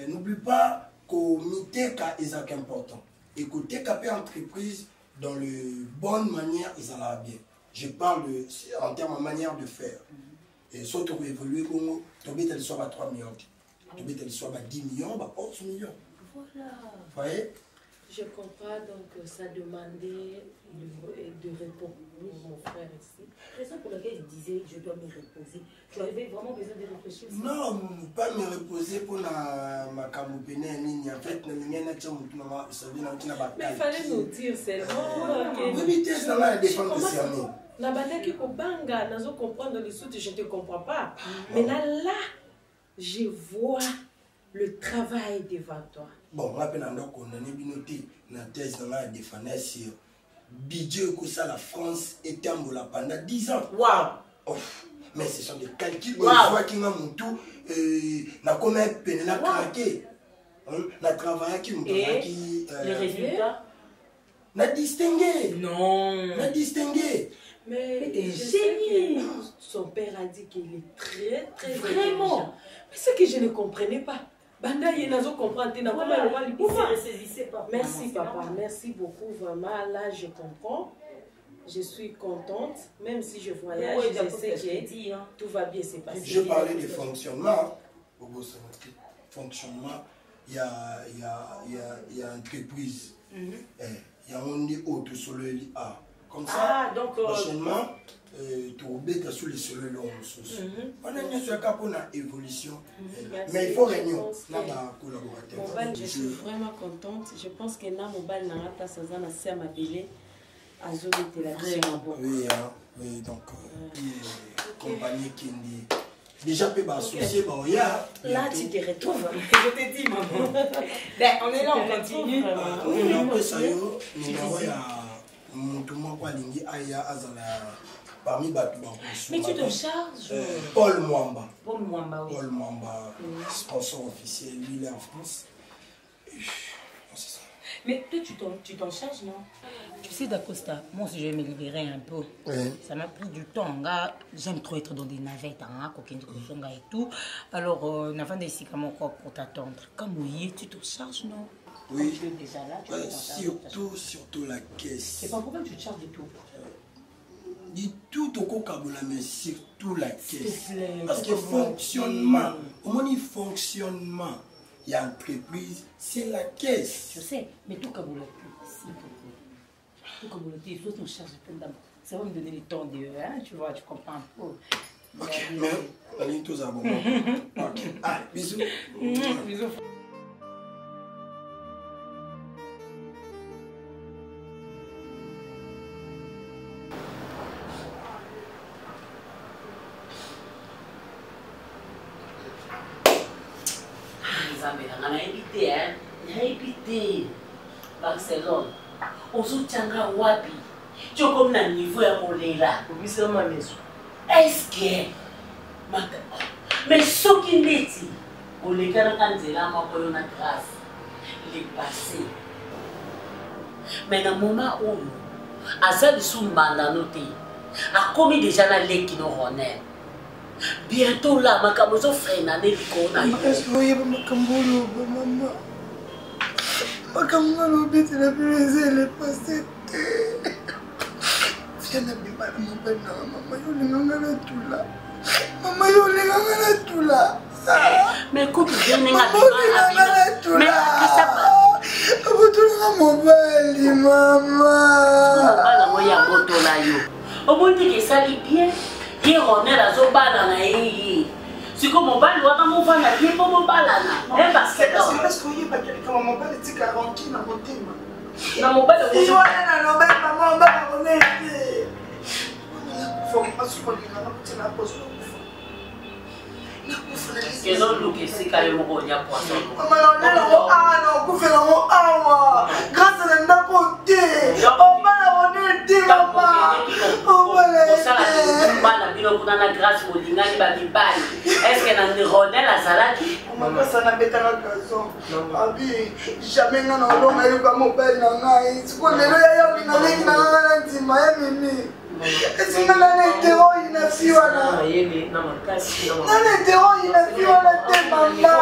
n'oublie pas comité ka est important et côté ka entreprise dans le bonne manière ils allent bien. Je parle en termes de manière de faire et surtout pour évoluer comme tu bête soit à 3 millions tu bête soit à 10 millions bah 11 millions voilà vous voyez. Je comprends, donc ça demandait de répondre mon frère ici. Raison pour laquelle il disait je dois me reposer. Tu avais vraiment besoin de réfléchir. Non, pas me reposer pour ma camopénée. En fait, mais il fallait nous dire seulement. Oui, mais c'est la défense de cerner. La bataille qui banga, nous comprendre les sous, je ne te comprends pas. Mais là, je vois le travail devant toi. Bon, on rappelle qu'on a noté la thèse dans la défense sur budget que ça la France était en bola pendant 10 ans. Waouh! Mais ce sont des calculs. On voit qu'il y a mon tout. Na combien de peine na craqué. Na travail qui nous qui les résultats. Na distingué. Non. Na distingué. Mais génie. Son père a dit qu'il est très très vraiment. Mais ce que je ne comprenais pas. Banda yenazo comprendre na comment le roi lui merci papa, merci beaucoup vraiment là je comprends. Je suis contente même si je voyage, je sais que tout va bien se passer. Je parlais de fonctionnement. Fonctionnement, il y a entreprise. Il y a un autre sur le A. Comme ça, prochainement, tu vas sur les cellules. On a une évolution. Mais il faut réunir notre collaborateur. Je suis vraiment contente. Je pense que là, Mobile n'a pas Sazana Serma Bélé à Zone de la oui, donc, compagnie qui est déjà peu associé. Là, tu te retrouves. Je te dis, maman. Ben, on est là, on continue. Oui, après ça, nous avons parmi mais tu te charges Paul Mwamba. Paul Mwamba, oui. Paul Mwamba, sponsor officiel, lui il est en France. C'est ça. Mais toi tu t'en charges, non? Tu sais d'Acosta, moi aussi je vais me libérer un peu. Ça m'a pris du temps. J'aime trop être dans des navettes, et tout. Alors, avant d'ici comme quoi pour t'attendre. Comme oui, tu te charges, non? Oui. Tu es déjà là, tu surtout la caisse. C'est pas pourquoi tu te charges de tout. Du tout au Coca-Cola, mais surtout la caisse. Parce que fonctionnement, au moins fonctionnement, il y a entreprise, c'est la caisse. Je sais, mais tout comme vous l'avez s'il te plaît. Tout comme vous l'avez il faut qu'on cherche d'abord. Ça va me donner le temps de, hein, tu vois, tu comprends un peu. Ok, mais la ligne tous à bon. Ok, allez, bisous. Bisous. Naibite Barcelone ozotianga wapi toko na niveau ya kolela obisama meso est-ce mais soki ndeti olekana kanzela moko yo na grâce le passé mais na moment oyo aza lisu mbandano te akomi déjà na leki no Ronel. Bientôt là, ma camozo freine ne likona. Est-ce que vous voyez ma camolo, maman? Ma camolo, c'est la plus elle est passée. Viens à bima mon père, maman, yo lingana tout là. Maman, yo lingana tout là. Mais écoute, viens n'enga bima tout là. Mais qu'est-ce que ça? Vous tout mon père, maman. Maman, moi ya moto là yo. Au moins dit que ça lit bien. Qui Ronel a zobala na yeye. Siko mobali waka mufana qui po mobala na. Parce que vous y pas comme mobali tika ranki na motema. Na mobali ko so na lobe maman ba Ronel. Faut pas se prendre na kutina poso. Que non look c'est quand même bon ya poisson. Maman non non ku fela mo awa. Grâce à la côté. On va Ronel dit maman. On va grâce au lingani balibali. Est-ce que dans Ronel a salaki? Maman ça n'a pas la raison. Abi jamais na longa yo ba mobile na ngai. Siko lelo ya binaleki na ngana nzima ya mimi. Est-ce que na netero ina fiwa na? Na makasi na. Na netero ina fiwa na te mama.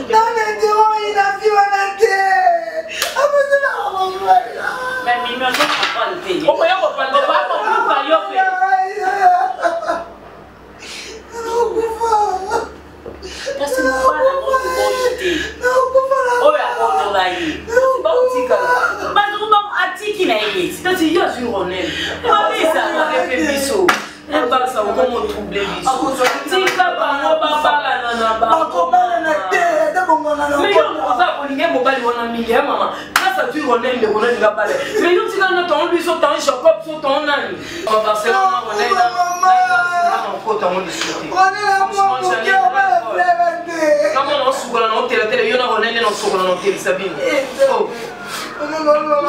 Na netero ina fiwa na te. Abuza na mama. Mais mimi on pas le payer. On va pas pas yo pe. Kasi mwana mwana boyite. Oya ono layi. Ba utika. Ba kuba atiki na yeye. Sitati yo sur Ronel. Mami ça va faire biso. Ba ça comment troubler biso. Tika ba no ba bala na ba. Ba ko bala na te, da bongo na na. Mais yo oza olinge mobali wana mingi ya mama. Grâce à tu Ronel de Ronel nga bala. Mais yo tika na ton biso ton Jacob so ton nani. Ba Barcelone Ronel na. Kota mo discuter. Comment on souffle dans notre télé, il y en a un élément sur notre télé, Sabine. Tout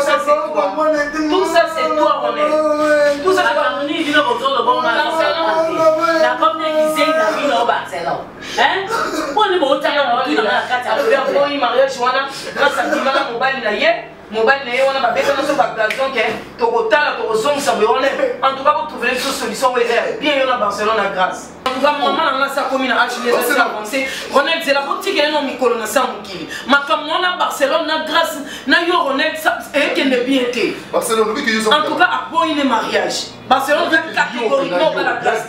ça c'est toi. Tout ça c'est toi, Ronel. Tout ça c'est toi. On est venu autour de bon Barcelone. La comme des dizaines de villes au Barcelone. Hein? On est monté à la carte à faire pour un mariage, grâce à Dimana Mobile Naye. Mobile Naye, on a pas besoin de ce bagage que Togota, Togozong, ça veut en tout cas, vous trouvez une solution bien, il y en a Barcelone à grâce. En tout cas, maman, on a sa commune à H, les autres avancés. Ronel, c'est la boutique qui est non micro, on a ça, mon kili. Ma comme on a Barcelone, on a grâce, na yo Ronel, ça, et qu'elle n'est bien été. Barcelone, oui, qu'ils ont. En tout cas, à point, il est mariage. Barcelone, c'est catégoriquement pas la place.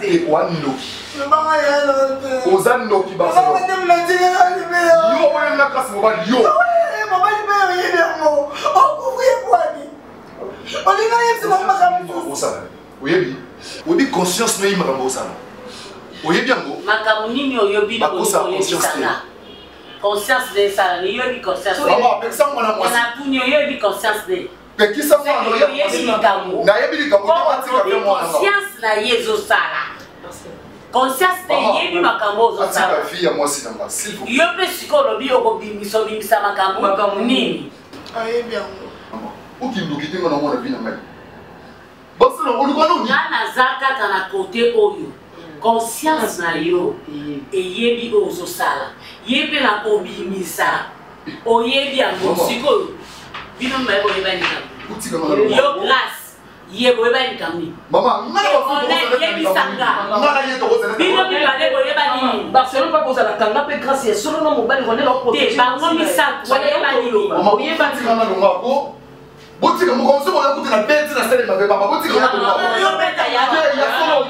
Ozano qui Barcelone. Yo, on a la classe, on va yo. Oui, oui, conscience n'est pas ça. Oui, bien. Makamuni ni oyobi de conscience de ça, ni yobi conscience. Maman, avec ça on a moi. Na tu ni yobi conscience de. Mais qui ça fait on yobi? Na yobi di kamu. Conscience na yezo sala. Conscience de yebi makambo zo sala. La fille à moi c'est dans ma s'il vous plaît. Yobe sikolobi okobimisa bimisa makambo nini? Aye bien. Où qui nous quitte on a mon vie na même. Barcelone on le connaît. Na zaka kana côté oyo. Conscience na yo eyebi ozo sala yebe na obimisa oyebi yango siko bino mbaye boyeba ni yo grâce yebo yeba ni kamni mama ngala yebi sanga ngala yeto kozela bino bibale boyeba ni Barcelone pas kozala kanga pe grâce ya solo no mobali ronel o protéger bango misa boyeba ni mama oyeba ti ngana ngako botika mukonso boya kuti na beti na sele mabe baba botika na yo beta ya solo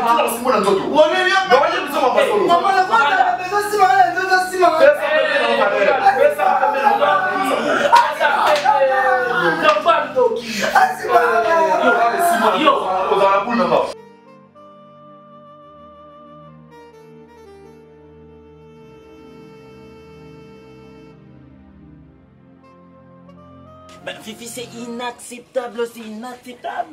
on simona nzoto wone yo no waje bizoma pasolo mama la kwanda bezo simana nzoto Ben, Fifi, c'est inacceptable, c'est inacceptable.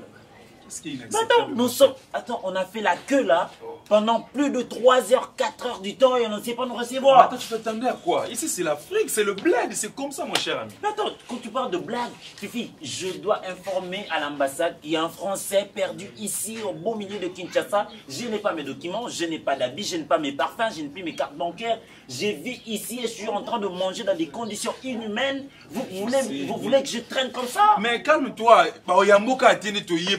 Qu'est-ce qui est inacceptable? Attends, nous sommes... Attends, on a fait la queue là pendant plus de 3 heures, 4 heures du temps et on ne sait pas nous recevoir. Attends, tu t'attendais à quoi? Ici, c'est l'Afrique, c'est le bled, c'est comme ça, mon cher ami. Mais attends, quand tu parles de blague, Fifi, je dois informer à l'ambassade qu'il y a un Français perdu ici, au beau milieu de Kinshasa. Je n'ai pas mes documents, je n'ai pas d'habits, je n'ai pas mes parfums, je n'ai plus mes cartes bancaires. Je vis ici et je suis en train de manger dans des conditions inhumaines. Vous voulez que je traîne comme ça? Mais calme-toi,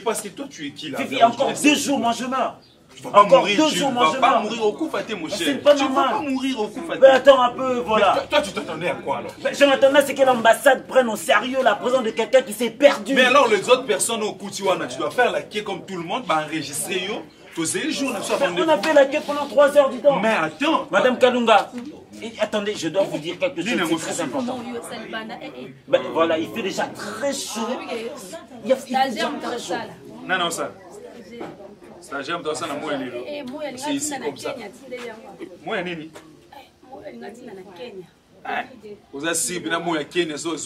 parce que toi, tu es qui là? Fifi, encore 2 jours, moi je meurs. Tu vas pas encore mourir, 2 tu jours, ne moi vas je pas meurs. mourir au coup faté, mon cher. C'est pas tu ne normal. vas pas mourir au coup faté. Mais attends un peu, voilà. Mais toi, tu t'attendais à quoi alors? Je m'attendais à ce que l'ambassade prenne au sérieux la présence de quelqu'un qui s'est perdu. Mais alors, les autres personnes au Koutiwana, tu dois faire la quai comme tout le monde, bah enregistrer yo. On a fait la queue pendant 3 heures du temps. Mais attends. Madame Kalunga, attendez, je dois vous dire quelque chose de très important. Ben, voilà, il fait déjà très chaud. Il fait déjà très chaud. Non, non, ça. Stagiaire, ça, c'est ici comme ça. Moi, Nini. Vous avez si bien moi Kenya, so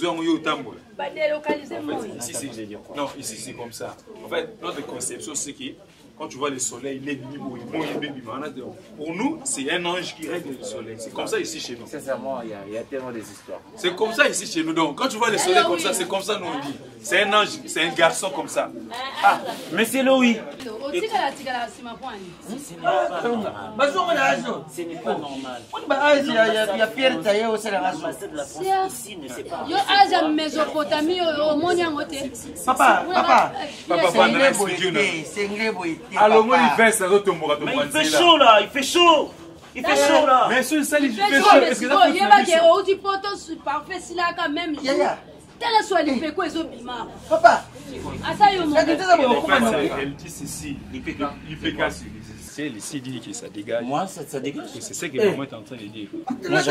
non, ici c'est comme ça. En fait, notre conception c'est que quand tu vois le soleil, il est pour nous, c'est un ange qui règle le soleil. C'est comme ça ici chez nous. Sincèrement, il y a tellement des histoires. C'est comme ça ici chez nous. Donc, quand tu vois le soleil comme ça, c'est comme ça nous on dit. C'est un ange, c'est un garçon comme ça. Ah, mais c'est Louis. Ce n'est pas normal. Ce n'est pas normal. Il y a Pierre Taillé au Sénégal. Ici ne sait pas. Yo aja Mésopotamie au Moniangote. Papa, alors moi il fait ça retomber. Mais il fait chaud là, il fait chaud. Il fait chaud là. Mais ce ça il fait chaud. Est-ce que ça fait tu peux parfait si là quand même. Telle soit les fait quoi ils ont bima. Papa. Asa yo mon. Elle dit ceci, il fait casser. C'est ici dit que ça dégage. Moi ça dégage. C'est ce que maman est en train de dire. Moi je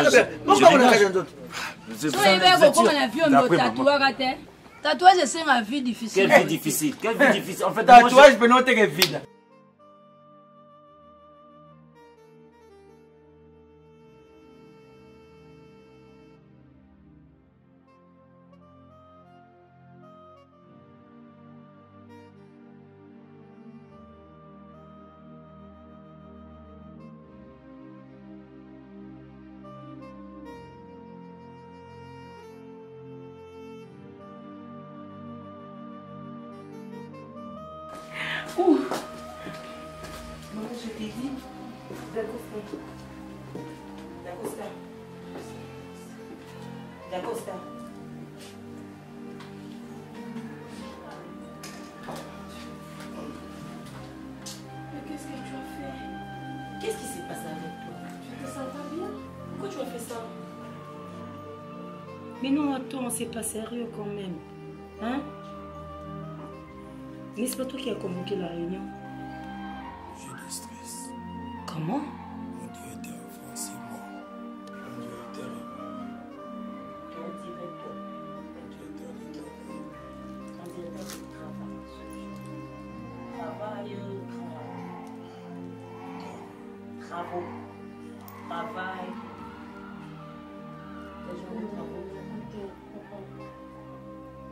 tatouage c'est une vie difficile. Quelle vie difficile? Quelle vie difficile? En fait, tatouage peut noter que vide. Ouh. Maman, je t'ai dit d'Acosta. Mais qu'est-ce que tu as fait? Qu'est-ce qui s'est passé avec toi? Tu te sens pas bien? Pourquoi tu as fait ça? Mais non, attends, c'est pas sérieux quand même. Hein? N'est-ce pas toi qui as convoqué la réunion? J'ai du stress. Comment? Mon directeur est français mort. Mon directeur est mort. Quel directeur? Mon directeur de travail. Un directeur de travail. Travail, travaux. Travail. Les gens de travaux.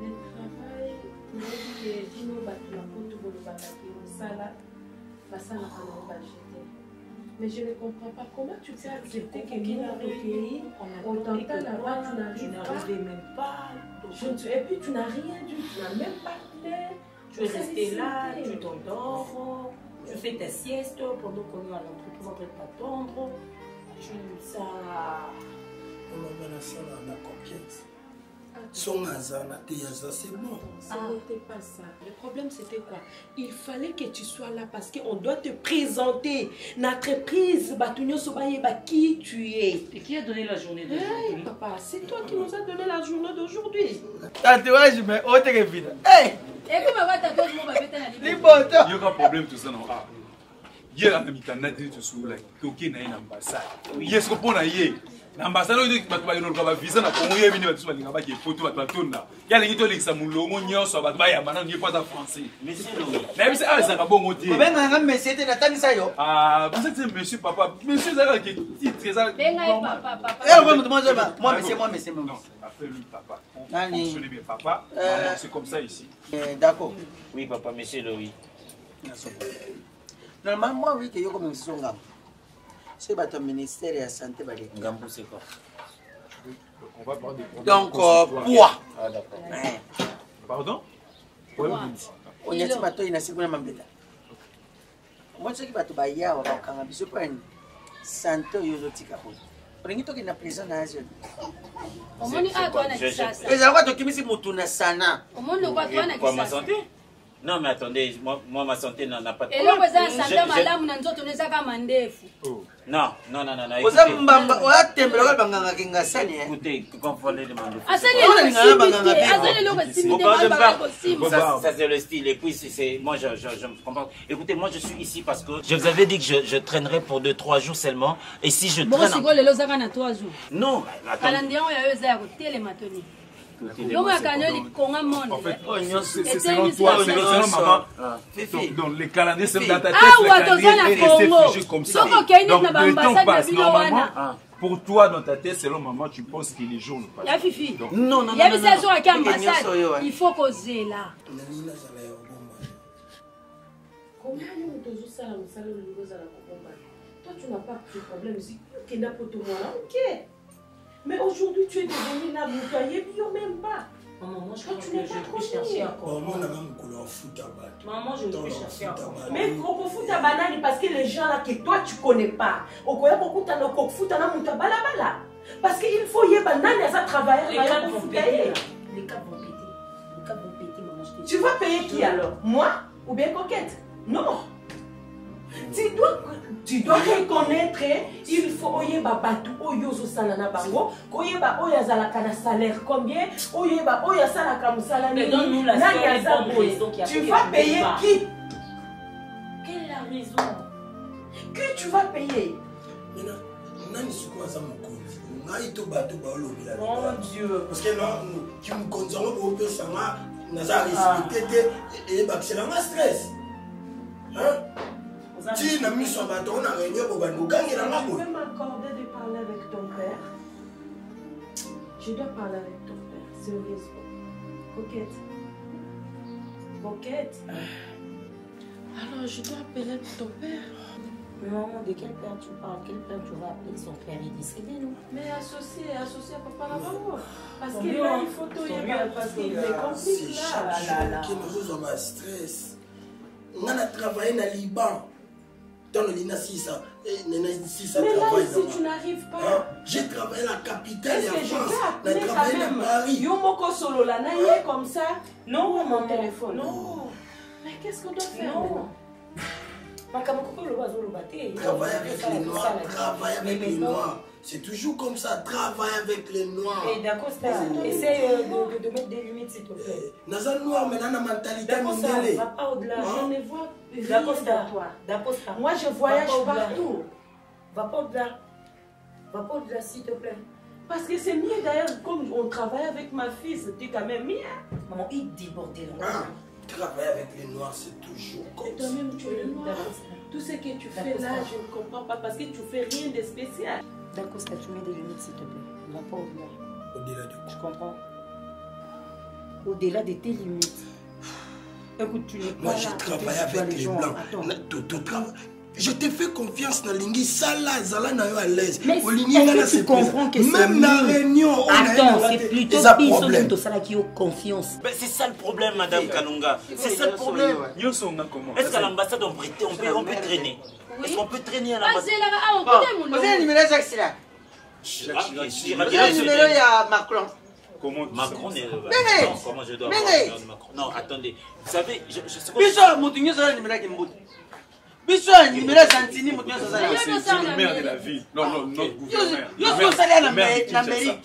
Le travail, mais je ne comprends pas comment tu peux accepter que nous dans le pays, on t'entend là-bas, tu n'arrives même pas. Et puis tu n'as rien dit, tu n'as même pas fait. Tu es resté là, tu t'endors, tu fais ta sieste pendant qu'on est à l'entreprise en train de t'attendre. Ça. On m'a mis ça dans la confiance. Son azana, c'est bon. Ce n'était pas ça. Le problème, c'était quoi? Il fallait que tu sois là parce qu'on doit te présenter. Notre prise, qui tu es. Et qui a donné la journée d'aujourd'hui? Hey, papa, c'est toi qui nous as donné la journée d'aujourd'hui. Tatouage, mais autre que vide. Hey! Et comment va tatouage mon bébé? Il y a un problème tout ça non? Hier, on a mis ta nade tout sur la toquée dans une ambassade. Hier, ce qu'on a hier. L'ambassade de Batman va visa na Congo yebi ni batu balinga ba ke photo batu batona. Ya lingi to lekisa mulongo nyonso batu ba ya mana ngi pas français. Monsieur Louis. Na bise a za ka bongo tie. Benga nga monsieur te natangisa yo. Ah, vous êtes monsieur papa. Monsieur Zara qui titre ça. Benga papa. Moi monsieur. Non, appelle-lui papa. Nani? Fonctionnez bien papa. C'est comme ça ici. D'accord. Oui papa, monsieur Louis. Normalement moi oui que yo comme songa. C'est votre ministère de la santé balé. Ngambou c'est quoi? On va parler des donc poids. Ah d'accord. Pardon? On y a bato ina sikuna mambeta. Moi ce qui bato ba ya wa kanga biso pa ni santé yo zotika ko. Prengi to kina prison na azo. Omoni atwa na kisasa. Eza kwa to kimisi mutu na sana. Omoni kwa atwa na Pour ma kisasa. santé? Non mais attendez, moi ma santé n'a pas de Et là vous avez santé madame na nzoto neza kama ndefu. Non. Oza mbamba oya tembela ka banganga kinga sani eh. Écoutez, confondez les mandos. Asali Ça c'est le style et puis c'est moi je comprends. Écoutez, moi je suis ici parce que je vous avais dit que je traînerai pour 2-3 jours seulement et si je traîne Bon c'est quoi le lozaka na 3 jours. Non, attends. Kalandian ya yoza ko telematoni. Donc à Canel Konga monde. En fait, c'est selon toi, selon maman. Donc les calendriers c'est dans ta tête, les calendriers est resté figé comme ça. Donc le temps passe normalement. Pour toi dans ta tête, selon maman, tu penses que les jours ne passent pas. Ya Fifi. Non. Il y a des saisons à ambassade. Il faut causer là. Comment nous tous ça nous ça le niveau ça la combat. Toi tu n'as pas de problème si tu n'as pas tout moi. OK. Mais aujourd'hui, tu es devenu là, vous voyez bien même pas. Maman, moi je crois que je peux chercher encore. Maman, je peux chercher encore. Mais au foot à banane parce que les gens là que toi tu connais pas. Au koya beaucoup t'as le foot à la muta balabala. Parce qu'il faut y banane à travailler. Les cas vont péter. Les cas vont péter, maman. Tu vas payer qui alors? Moi ou bien Coquette? Non. Tu dois reconnaître, il faut oyeba batu oyozo salana bango, oyeba oyazala kana salaire combien, oyeba oyasala kamusala ni. Donne-nous la raison qui a tu vas payer qui? Quelle est la raison? Que tu vas payer? Nani sukwa za mukonzi. Ngai to bato ba olobila. Mon Dieu. Parce que là, qui me konzango ko pesa nga naza respecté et bakisela nga stress. Hein? Si na miso bato on a réunion pour bango gangela nga Tu peux m'accorder de parler avec ton père? Je dois parler avec ton père, sérieusement. Coquette. Alors je dois appeler ton père. Mais maman, de quel père tu parles? Quel père tu vas appeler? Son père est décédé, non? Mais associé à papa là-bas. Parce que là, il faut tout y avoir. Parce qu'il est compliqué là. Qui nous a stress. On a travaillé dans le Liban. Dans le Lina 600. Mais là, ici, tu n'arrives pas. J'ai travaillé à la capitale. Est-ce que je peux appeler quand même Yomoko Solo là, naïe comme ça? Non, mon téléphone. Non. Mais qu'est-ce qu'on doit faire? Non. Travailler avec les noirs, travailler avec les noirs. C'est toujours comme ça, travailler avec les noirs. Et d'accord, essaye de mettre des limites s'il te plaît. Naza noir, mais dans la mentalité mondiale. Va pas au-delà. Je ne vois d'accord, toi. D'accord, moi je voyage partout. Va pas au-delà. Va pas au-delà s'il te plaît. Parce que c'est mieux d'ailleurs, comme on travaille avec ma fille, c'était quand même mieux. Maman, il débordait là. Travailler avec les noirs, c'est toujours comme ça. Et toi-même, tu es noir. Tout ce que tu fais là, je ne comprends pas parce que tu fais rien de spécial. D'accord, tu mets des limites, s'il te plaît. Va pas au-delà. Au-delà de quoi? Je comprends. Au-delà de tes limites. Écoute, tu n'es pas. Moi, j'ai travaillé avec les blancs. Je te fais confiance dans l'ingui. Ça là, Zala n'a eu à l'aise. Mais est-ce que tu comprends que c'est même la réunion, attends, c'est plutôt Bissot tout ça qui a confiance. C'est ça le problème, Madame Kanunga. C'est ça le problème. Est-ce qu'à l'ambassade, on peut traîner? Est-ce qu'on peut traîner à l'ambassade? Vous avez un numéro Jacques Chirac? Vous avez un numéro à Macron? Macron est... Comment je dois avoir Macron? Non, attendez. Vous savez, je sais pas... Bissot, Moutinho, c'est un numéro qui me bout. Biso numéro Santini moto ça. C'est le maire de la ville. Non, notre gouverneur.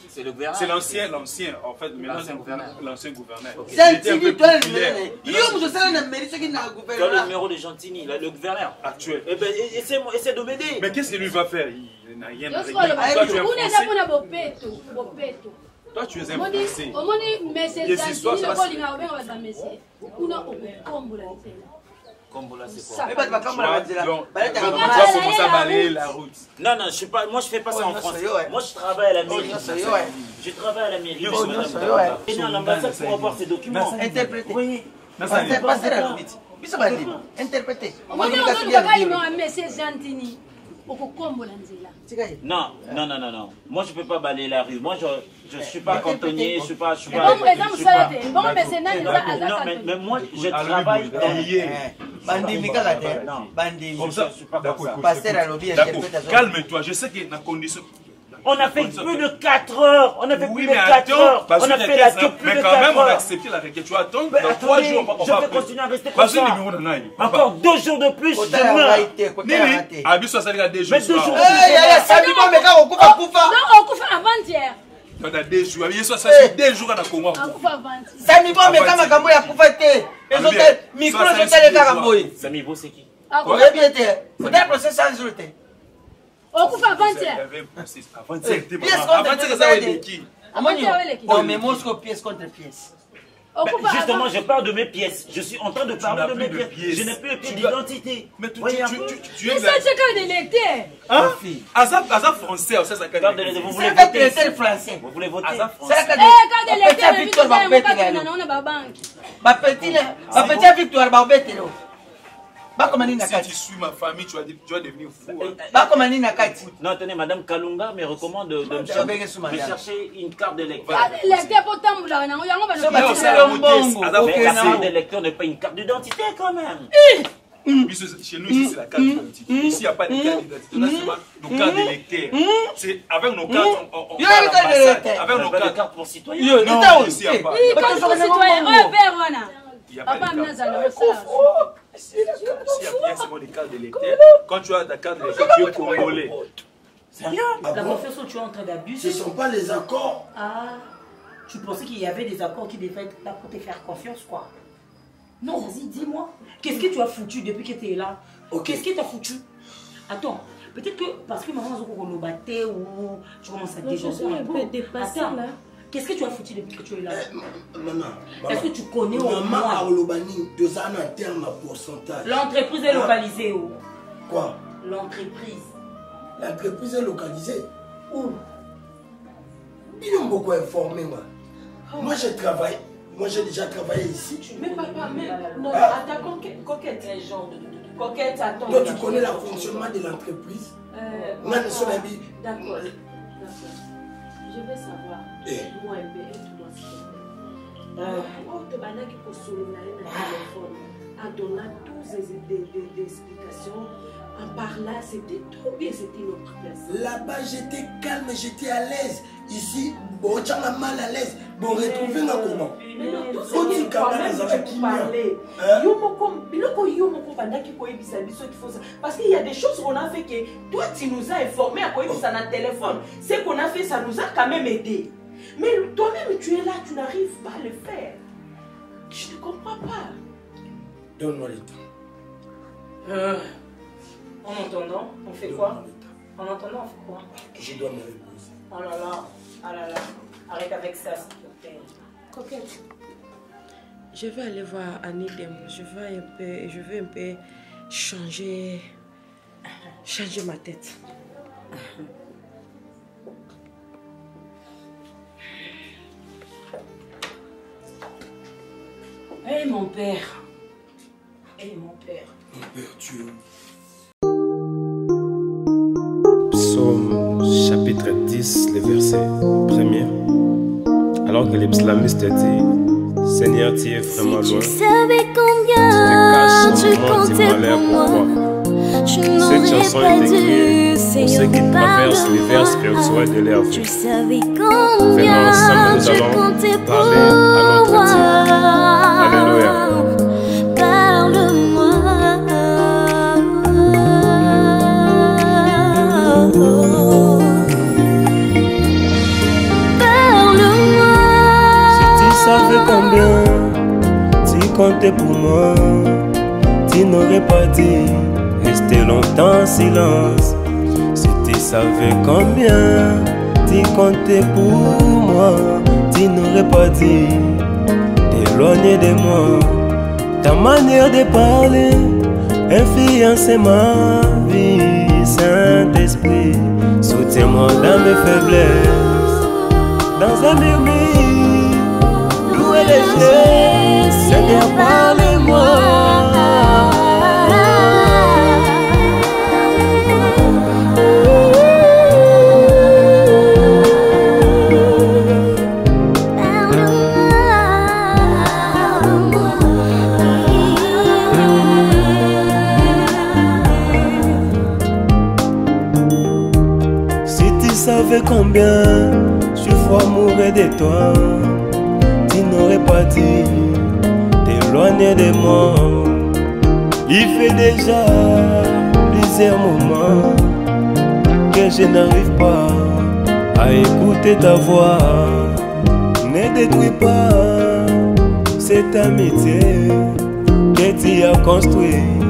C'est le gouverneur. C'est l'ancien, en fait, l'ancien gouverneur. Santini, toi le numéro. Yo ça na mairie ce qui na gouverneur. Le numéro de Gentini, le gouverneur actuel. Eh ben essaie de m'aider. Mais qu'est-ce que lui va faire? Il n'a rien à régler. Toi tu es un Français. Kombola, c'est quoi? Tu vas commencer à balayer la route. Non, moi je fais pas ça en France. Moi je travaille à la mairie. Je travaille à la mairie. Je suis à l'ambassade pour avoir ces documents. Interpréter. Oui. Interpréter. Non. Moi je peux pas balayer la rue. Moi je suis pas cantonnier, je suis pas. Mais moi je travaille calme-toi, je sais qu'il y a une condition. On a fait plus de 4 heures. On a fait plus de 4 heures. On a fait la queue plus de 4 heures. Mais quand même, on a accepté la requête. Tu vas attendre dans 3 jours. Je vais continuer à rester comme ça. Encore 2 jours de plus. Je meurs. Nini, Abisso, ça dit 2 jours. Mais 2 jours. Non, on coupe avant-hier. On a 2 jours. Ça fait 2 jours à Congo. Sami Bo, mais quand Makambo a coupé, les autres micro, les autres Karamboy. Sami Bo, c'est qui? On a bien été. Faut un procès sans résultat. On coupe avant-hier. Non, mais moi, je pièce contre pièce. Justement, je parle de mes pièces. Je suis en train de parler de mes pièces. Je n'ai plus de pièce d'identité. Mais tu es ça, c'est quand il était. Hein? Azaf français, c'est ça. Vous voulez voter français. Vous voulez voter? C'est quand il était. Victoire, si tu suis ma famille, tu vas devenir fou. Non, attendez, Madame Kalunga me recommande de chercher une carte d'électeur. La carte d'électeur n'est pas une carte d'identité quand même. Chez nous, ici, c'est la carte d'identité. Ici, il n'y a pas de carte d'identité. Là, c'est nos cartes d'électeurs. C'est avec nos cartes, on va à l'ambassade. Avec nos cartes pour citoyens. Non, ici, il n'y a pas. Il n'y a pas de carte. S'il y a seulement des cartes d'électeurs, quand tu as ta carte d'électeur, tu es congolais. Sérieux? La confiance où tu es en train d'abuser. Ce ne sont pas les accords. Ah, tu pensais qu'il y avait des accords qui devaient être là pour te faire confiance, quoi? Non, vas-y, dis-moi. Qu'est-ce que tu as foutu depuis que tu es là? Qu'est-ce que tu as foutu? Attends, peut-être que parce que maman a batté ou tu commences à déjouer un peu dépassé là. Qu'est-ce que tu as foutu depuis que tu es là? Maman, est-ce que tu connais au moins un terme à pourcentage? L'entreprise est localisée où? Quoi? L'entreprise. L'entreprise est localisée où? Ils ont beaucoup informé, moi. Moi, j'ai déjà travaillé ici. Mais papa, non, attends, coquette. Quel genre de coquette, attends. Toi, tu connais le fonctionnement de l'entreprise? D'accord. Je veux savoir. Moi, un peu, et tout doit se faire. A donné toutes ces explications. En parlant, c'était trop bien, c'était notre place. Là-bas, j'étais calme, j'étais à l'aise. Ici, bon, tu as mal à l'aise. Bon, retrouver un comment? Mais non, tout ce qui est quand même, tu parler. Parce qu'il y a des choses qu'on a fait que toi, tu nous as informés à quoi ça dans le téléphone. Ce qu'on a fait, ça nous a quand même aidé. Mais toi-même, tu es là, tu n'arrives pas à le faire. Je ne comprends pas. Donne-moi le temps. En entendant, on fait quoi? En entendant, on fait quoi? Je dois me reposer. Oh là là, ah là là, arrête avec ça, s'il te plaît. Coquette. Je vais aller voir Annie Dembo. Je vais un peu changer ma tête. Hé mon père. Hé mon père. Mon père, tu es. Psaume chapitre 10, le verset 1er. Alors que les psalmistes disent, Seigneur, tu es vraiment loin. Si tu savais combien tu comptais pour moi, je n'aurais pas dû, Seigneur, qui traversent l'hiver spirituel de leur vie. Tu savais combien tu comptais pour moi. Alléluia. Parle-moi. comptais pour moi, tu n'aurais pas dit rester longtemps en silence. Si tu savais combien tu comptais pour moi, tu n'aurais pas dit t'éloigner de moi. Ta manière de parler influence ma vie. Saint-Esprit, soutiens-moi dans mes faiblesses. Dans un murmure, d'où est léger, Seigneur, parlez-moi. Combien je vois mourir de toi, tu n'aurais pas dit t'éloigner de moi. Il fait déjà plusieurs moments que je n'arrive pas à écouter ta voix. Ne détruis pas cette amitié que tu as construite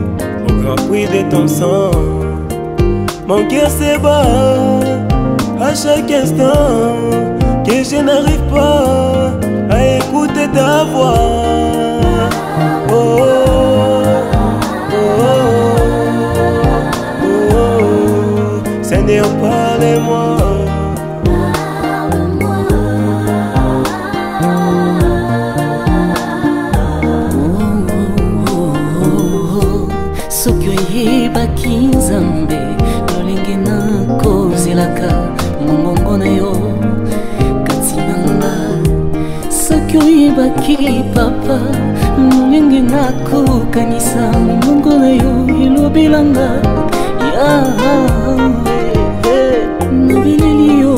au grand prix de ton sang. Mon cœur se bat à chaque instant que je n'arrive pas à écouter ta voix. Oh, oh, oh, oh. Seigneur, parlez-moi. Soki oyebaki Nzambe lolenge nakozelaka mongongo na yo kati nanga. Soki oyebaki Papa lolenge nakokanisa mongongo na yo elobelanga Yawe. Nabeleli yo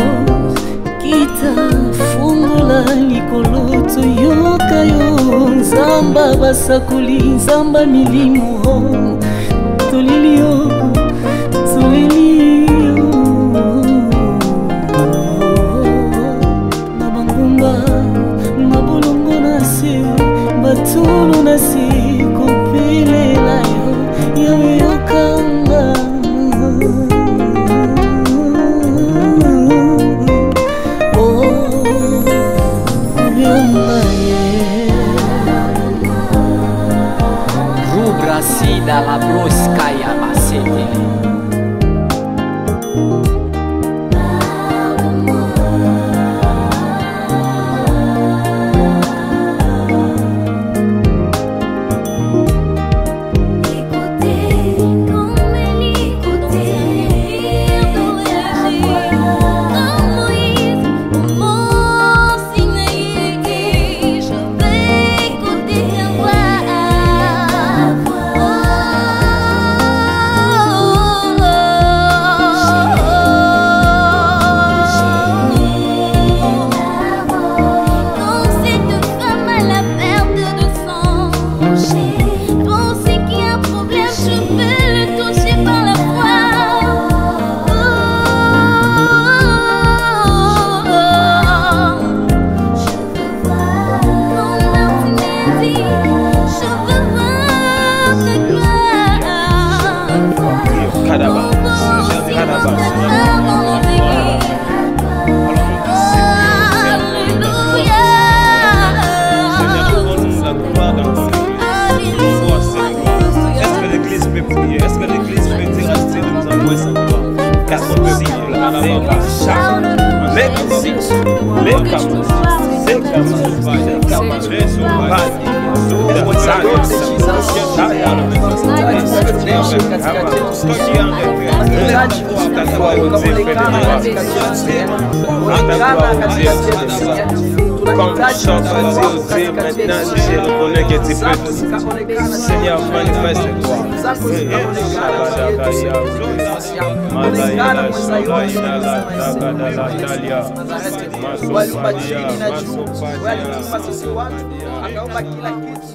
kita fungola likolo toyoka yo. Nzamba basakoli, Nzamba milimo, toleli yo, toleli yo. Na bangumba, na bolongo na se, batulu na se, kopelela yo, Yawe yokanga. Oh, yoma Sida la bruscaia macetele. Maintenant, je reconnais que tu peux. Seigneur, manifeste-toi. Akaomba kila kitu.